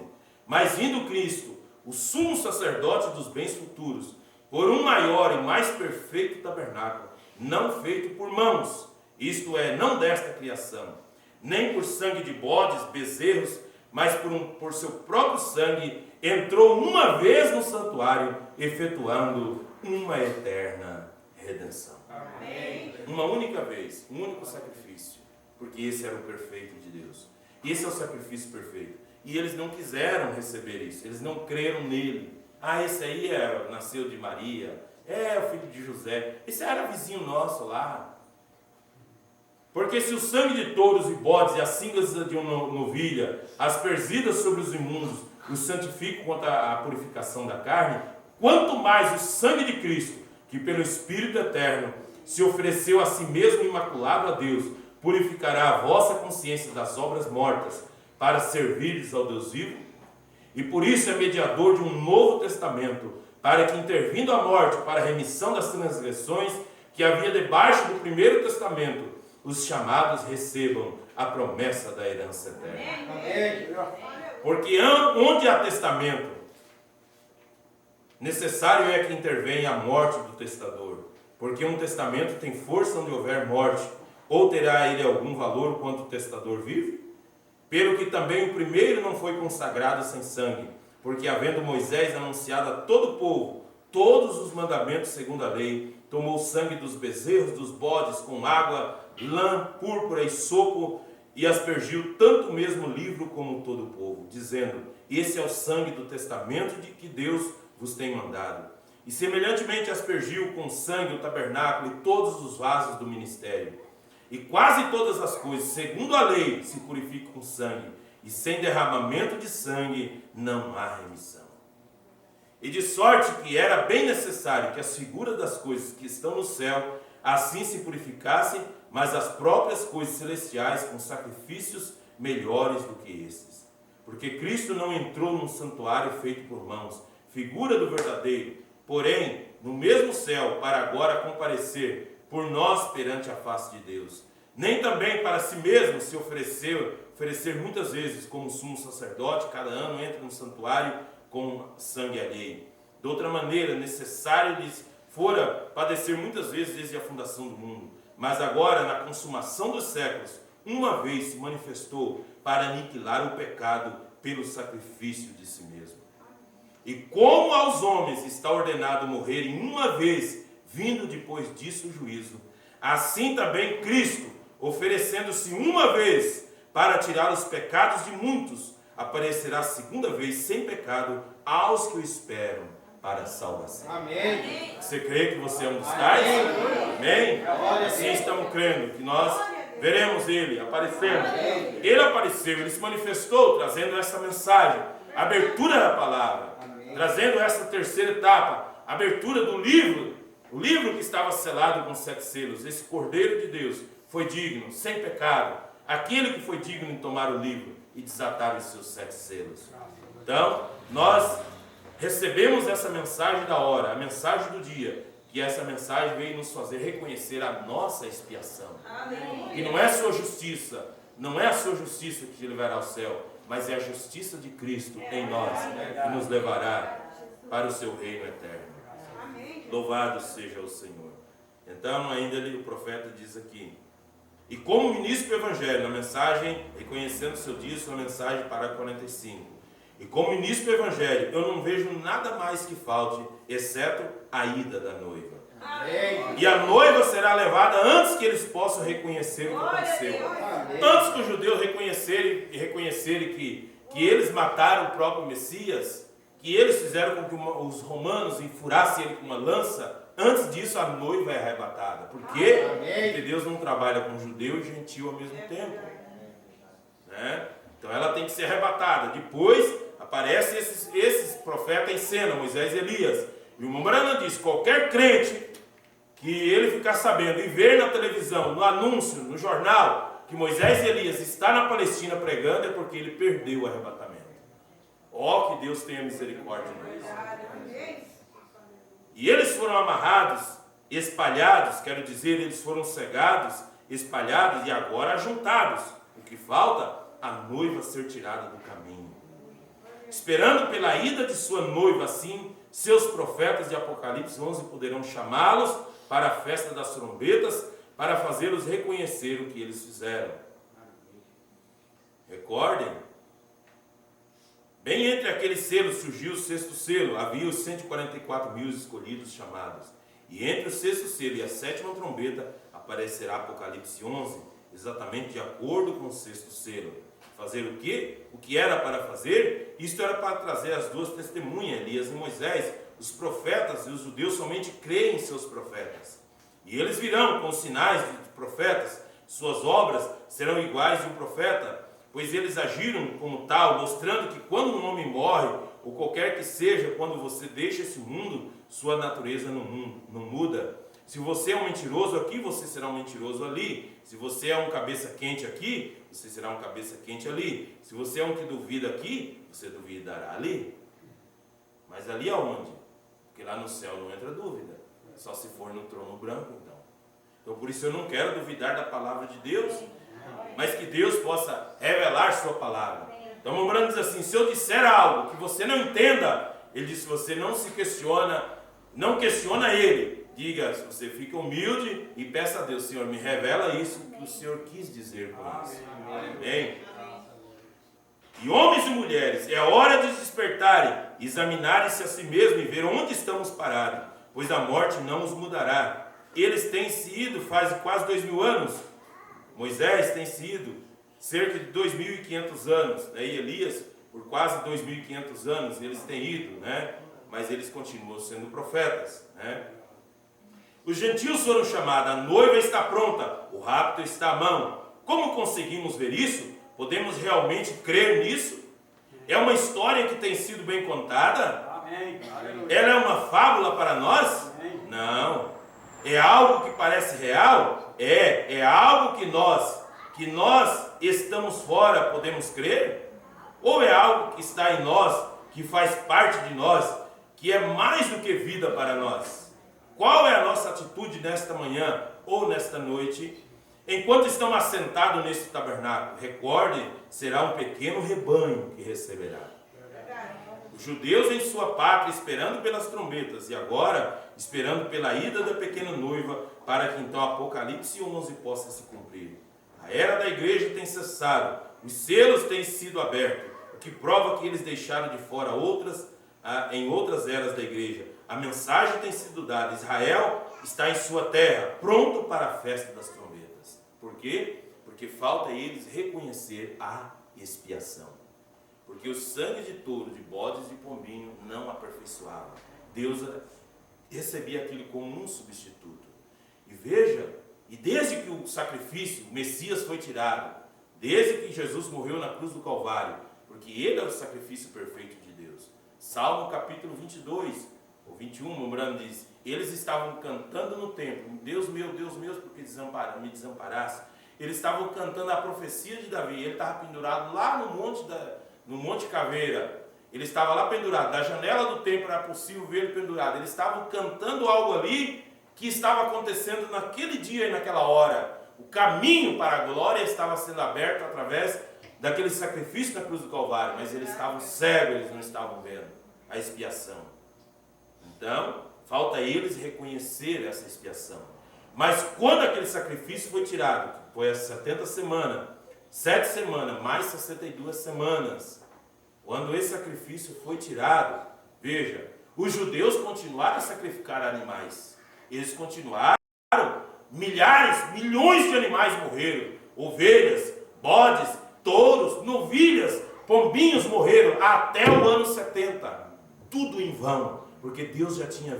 mas vindo Cristo, o sumo sacerdote dos bens futuros, por um maior e mais perfeito tabernáculo, não feito por mãos, isto é, não desta criação, nem por sangue de bodes, bezerros, mas por seu próprio sangue, entrou uma vez no santuário, efetuando uma eterna redenção. Amém. Uma única vez, um único sacrifício, porque esse era o perfeito de Deus. Esse é o sacrifício perfeito. E eles não quiseram receber isso, eles não creram nele. Esse aí nasceu de Maria, é o filho de José, esse era vizinho nosso lá. Porque se o sangue de touros e bodes e as cingas de uma novilha, aspergidas sobre os imundos, os santificam quanto à purificação da carne, quanto mais o sangue de Cristo, que pelo Espírito eterno se ofereceu a si mesmo imaculado a Deus, purificará a vossa consciência das obras mortas, para servires ao Deus vivo. E por isso é mediador de um novo testamento, para que, intervindo a morte para a remissão das transgressões que havia debaixo do primeiro testamento, os chamados recebam a promessa da herança eterna. Amém. Porque onde há testamento, necessário é que intervenha a morte do testador, porque um testamento tem força onde houver morte, ou terá ele algum valor quanto o testador vive? Pelo que também o primeiro não foi consagrado sem sangue, porque havendo Moisés anunciado a todo o povo todos os mandamentos segundo a lei, tomou o sangue dos bezerros, dos bodes, com água, lã, púrpura e sopo, e aspergiu tanto o mesmo livro como todo o povo, dizendo: esse é o sangue do testamento de que Deus vos tem mandado. E semelhantemente aspergiu com sangue o tabernáculo e todos os vasos do ministério. E quase todas as coisas, segundo a lei, se purificam com sangue, e sem derramamento de sangue não há remissão. E de sorte que era bem necessário que as figuras das coisas que estão no céu assim se purificassem, mas as próprias coisas celestiais com sacrifícios melhores do que estes. Porque Cristo não entrou num santuário feito por mãos, figura do verdadeiro, porém no mesmo céu, para agora comparecer por nós perante a face de Deus. Nem também para si mesmo se oferecer muitas vezes como sumo sacerdote, cada ano entra no santuário com sangue alheio. De outra maneira, necessário lhes fora padecer muitas vezes desde a fundação do mundo. Mas agora, na consumação dos séculos, uma vez se manifestou para aniquilar o pecado pelo sacrifício de si mesmo. E como aos homens está ordenado morrerem uma vez, vindo depois disso o juízo, assim também Cristo, oferecendo-se uma vez para tirar os pecados de muitos, aparecerá segunda vez sem pecado aos que o esperam para a salvação. Amém. Você crê que você é um dos tais? Amém? Assim estamos crendo que nós veremos Ele aparecendo. Ele apareceu, Ele se manifestou trazendo essa mensagem, a abertura da palavra, trazendo essa terceira etapa, a abertura do livro, o livro que estava selado com 7 selos. Esse Cordeiro de Deus foi digno, sem pecado, aquele que foi digno em tomar o livro e desatar os seus 7 selos. Então, nós recebemos essa mensagem da hora, a mensagem do dia, que essa mensagem veio nos fazer reconhecer a nossa expiação. E não é a sua justiça, não é a sua justiça que te levará ao céu, mas é a justiça de Cristo em nós que nos levará para o seu reino eterno. Louvado seja o Senhor. Então, ainda o profeta diz aqui: e como ministro do Evangelho, na mensagem, reconhecendo o seu dia, sua mensagem para 45. E como ministro do Evangelho, eu não vejo nada mais que falte, exceto a ida da noiva. Amém. E a noiva será levada antes que eles possam reconhecer o que aconteceu. Amém. Antes que os judeus reconhecerem que eles mataram o próprio Messias, que eles fizeram com que os romanos enfurassem ele com uma lança, antes disso a noiva é arrebatada. Por quê? Porque Deus não trabalha com judeu e gentil ao mesmo tempo. Né? Então ela tem que ser arrebatada. Depois aparecem esses profetas em cena, Moisés e Elias. E o Mombrana diz: qualquer crente que ele ficar sabendo e ver na televisão, no anúncio, no jornal, que Moisés e Elias está na Palestina pregando, é porque ele perdeu o arrebatamento. Ó, que Deus tenha misericórdia de nós. E eles foram amarrados, espalhados, quero dizer, eles foram cegados, espalhados e agora ajuntados. O que falta? A noiva ser tirada do caminho. Esperando pela ida de sua noiva, assim, seus profetas de Apocalipse 11 poderão chamá-los para a festa das trombetas, para fazê-los reconhecer o que eles fizeram. Recordem, bem entre aqueles selos surgiu o 6º selo, havia os 144 mil escolhidos chamados. E entre o 6º selo e a 7ª trombeta aparecerá Apocalipse 11, exatamente de acordo com o 6º selo. Fazer o quê? O que era para fazer? Isto era para trazer as 2 testemunhas, Elias e Moisés. Os profetas e os judeus somente creem em seus profetas. E eles virão com os sinais de profetas. Suas obras serão iguais de um profeta, pois eles agiram como tal, mostrando que quando um homem morre, ou qualquer que seja, quando você deixa esse mundo, sua natureza não muda. Se você é um mentiroso aqui, você será um mentiroso ali. Se você é um cabeça quente aqui, você será um cabeça quente ali. Se você é um que duvida aqui, você duvidará ali. Mas ali aonde? Porque lá no céu não entra dúvida. Só se for no trono branco, então. Então por isso eu não quero duvidar da palavra de Deus, mas que Deus possa revelar sua palavra. Então o Mombrana diz assim: se eu disser algo que você não entenda, ele diz: se você não se questiona, não questiona ele, diga, você fica humilde e peça a Deus: Senhor, me revela isso que o Senhor quis dizer com isso. Amém? E homens e mulheres, é hora de despertarem, examinarem-se a si mesmos e ver onde estamos parados, pois a morte não os mudará. Eles têm sido, faz quase 2000 anos, Moisés tem sido cerca de 2.500 anos, né? E Elias, por quase 2.500 anos, eles têm ido, né? Mas eles continuam sendo profetas, né? Os gentios foram chamados, a noiva está pronta, o rapto está à mão. Como conseguimos ver isso? Podemos realmente crer nisso? É uma história que tem sido bem contada? Amém. Ela é uma fábula para nós? Não. É algo que parece real? É algo que nós estamos fora, podemos crer? Ou é algo que está em nós, que faz parte de nós, que é mais do que vida para nós? Qual é a nossa atitude nesta manhã ou nesta noite? Enquanto estamos assentados neste tabernáculo, recorde, será um pequeno rebanho que receberá. Os judeus em sua pátria esperando pelas trombetas e agora esperando pela ida da pequena noiva, para que então Apocalipse 11 possa se cumprir. A era da igreja tem cessado, os selos têm sido abertos, o que prova que eles deixaram de fora em outras eras da igreja. A mensagem tem sido dada, Israel está em sua terra, pronto para a festa das trombetas. Por quê? Porque falta a eles reconhecer a expiação. Porque o sangue de touro, de bodes e de pombinho não aperfeiçoava. Deus recebia aquilo como um substituto. E veja, e desde que o sacrifício, o Messias foi tirado, desde que Jesus morreu na cruz do Calvário, porque ele é o sacrifício perfeito de Deus. Salmo capítulo 22, ou 21, lembrando diz, eles estavam cantando no templo, Deus meu, porque me desamparasse. Eles estavam cantando a profecia de Davi, ele estava pendurado lá no Monte Caveira. Ele estava lá pendurado, da janela do templo era possível ver ele pendurado. Eles estavam cantando algo ali que estava acontecendo naquele dia e naquela hora. O caminho para a glória estava sendo aberto através daquele sacrifício da cruz do Calvário, mas eles estavam cegos, eles não estavam vendo a expiação. Então, falta a eles reconhecer essa expiação. Mas quando aquele sacrifício foi tirado, foi as 70 semanas, 7 semanas, mais 62 semanas, quando esse sacrifício foi tirado, veja, os judeus continuaram a sacrificar animais. Eles continuaram, milhares, milhões de animais morreram, ovelhas, bodes, touros, novilhas, pombinhos morreram até o ano 70. Tudo em vão, porque Deus já tinha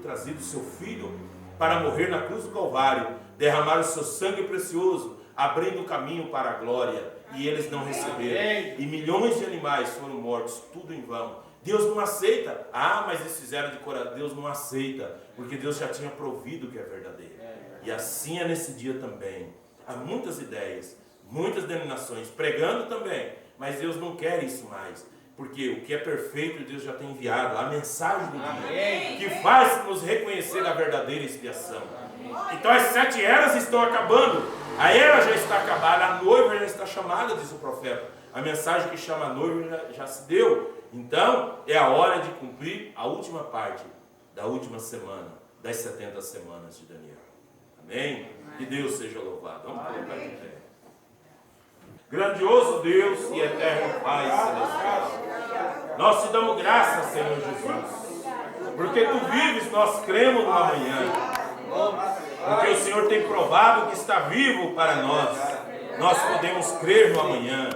trazido o seu filho para morrer na cruz do Calvário, derramar o seu sangue precioso, abrindo o caminho para a glória, e eles não receberam. E milhões de animais foram mortos, tudo em vão. Deus não aceita. Mas eles fizeram de coração. Deus não aceita, porque Deus já tinha provido o que é verdadeiro. E assim é nesse dia também. Há muitas ideias, muitas denominações, pregando também, mas Deus não quer isso mais. Porque o que é perfeito Deus já tem enviado, a mensagem do dia, que faz nos reconhecer a verdadeira expiação. Então as 7 eras estão acabando, a era já está acabada, a noiva já está chamada, diz o profeta. A mensagem que chama a noiva já se deu. Então é a hora de cumprir a última parte da última semana, das 70 semanas de Daniel. Amém? Que Deus seja louvado. Vamos colocar de pé. Grandioso Deus e eterno Pai celestial, nós te damos graças, Senhor Jesus, porque tu vives, nós cremos no amanhã, porque o Senhor tem provado que está vivo para nós podemos crer no amanhã.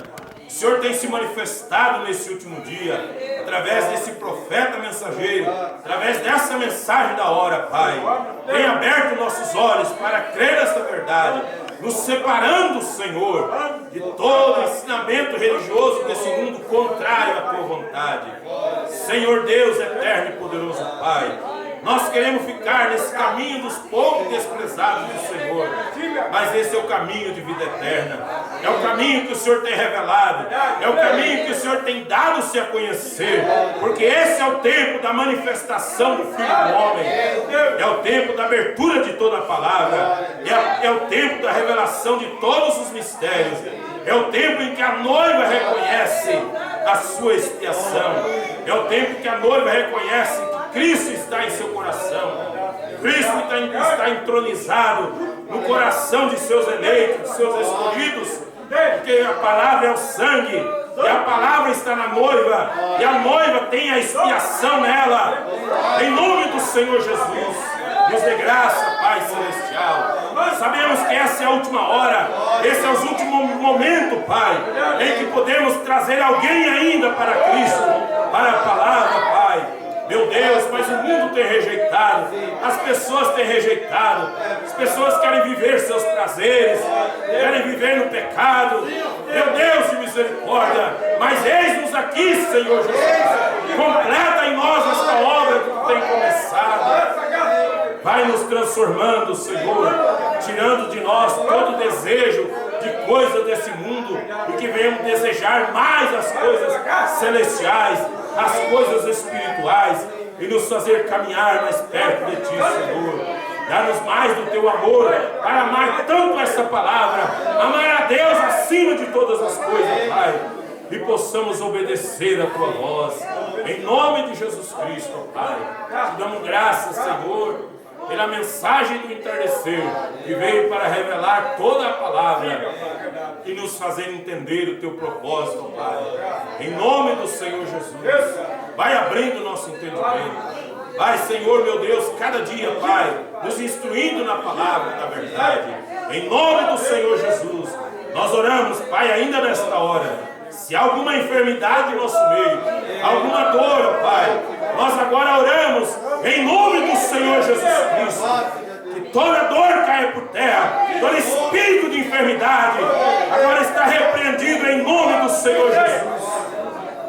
O Senhor tem se manifestado nesse último dia, através desse profeta mensageiro, através dessa mensagem da hora, Pai. Tem aberto nossos olhos para crer nessa verdade, nos separando, Senhor, de todo ensinamento religioso desse mundo contrário à tua vontade. Senhor Deus eterno e poderoso Pai, nós queremos ficar nesse caminho dos poucos desprezados do Senhor, mas esse é o caminho de vida eterna, é o caminho que o Senhor tem revelado, é o caminho que o Senhor tem dado-se a conhecer, porque esse é o tempo da manifestação do Filho do Homem, é o tempo da abertura de toda a palavra, é o tempo da revelação de todos os mistérios, é o tempo em que a noiva reconhece a sua expiação, é o tempo que a noiva reconhece que Cristo está em seu coração, Cristo está entronizado no coração de seus eleitos, de seus escolhidos, porque a palavra é o sangue, e a palavra está na noiva, e a noiva tem a expiação nela. Em nome do Senhor Jesus, nos dê graça, Pai celestial. Sabemos que essa é a última hora, esse é o último momento, Pai, em que podemos trazer alguém ainda para Cristo, para a palavra, Pai. Meu Deus, mas o mundo tem rejeitado, as pessoas têm rejeitado, as pessoas querem viver seus prazeres, querem viver no pecado. Meu Deus de misericórdia, mas eis-nos aqui, Senhor Jesus, completa em nós esta obra que tu tem começado. Vai nos transformando, Senhor, tirando de nós todo desejo de coisa desse mundo e que venhamos desejar mais as coisas celestiais, as coisas espirituais, e nos fazer caminhar mais perto de Ti, Senhor. Dá-nos mais do Teu amor para amar tanto essa palavra, amar a Deus acima de todas as coisas, Pai, e possamos obedecer a Tua voz, Em nome de Jesus Cristo, Pai. Te damos graças, Senhor, pela mensagem do entardecer, que veio para revelar toda a palavra e nos fazer entender o teu propósito, Pai. Em nome do Senhor Jesus, vai abrindo o nosso entendimento. Vai, Senhor, meu Deus, cada dia, Pai, nos instruindo na palavra, na verdade. Em nome do Senhor Jesus, nós oramos, Pai, ainda nesta hora. Se há alguma enfermidade no nosso meio, alguma dor, Pai, nós agora oramos em nome do Senhor Jesus Cristo. Que toda dor caia por terra, todo espírito de enfermidade agora está repreendido em nome do Senhor Jesus.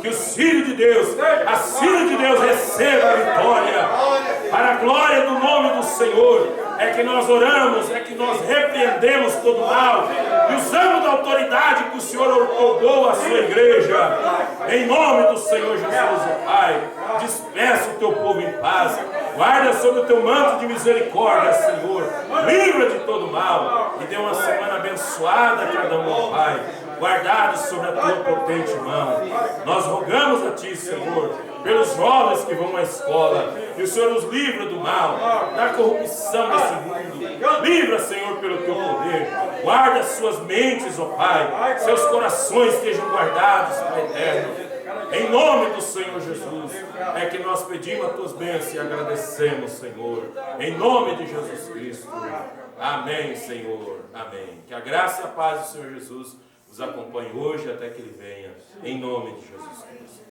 Que os filhos de Deus, as filhas de Deus recebam a vitória. Para a glória do nome do Senhor, é que nós oramos, é que nós repreendemos todo mal e usamos da autoridade que o Senhor outorgou à sua igreja. Em nome do Senhor Jesus, Pai, despeça o teu povo em paz. Guarda sobre o teu manto de misericórdia, Senhor. Livra de todo mal e dê uma semana abençoada a cada um, Pai. Guardados sobre a tua potente mão. Nós rogamos a ti, Senhor, pelos jovens que vão à escola, que o Senhor os livra do mal, da corrupção desse mundo. Livra, Senhor, pelo teu poder. Guarda suas mentes, ó Pai, seus corações estejam guardados, Pai eterno. Em nome do Senhor Jesus, é que nós pedimos as tuas bênçãos e agradecemos, Senhor. Em nome de Jesus Cristo. Amém, Senhor. Amém. Que a graça e a paz do Senhor Jesus nos acompanhe hoje até que Ele venha. Em nome de Jesus Cristo.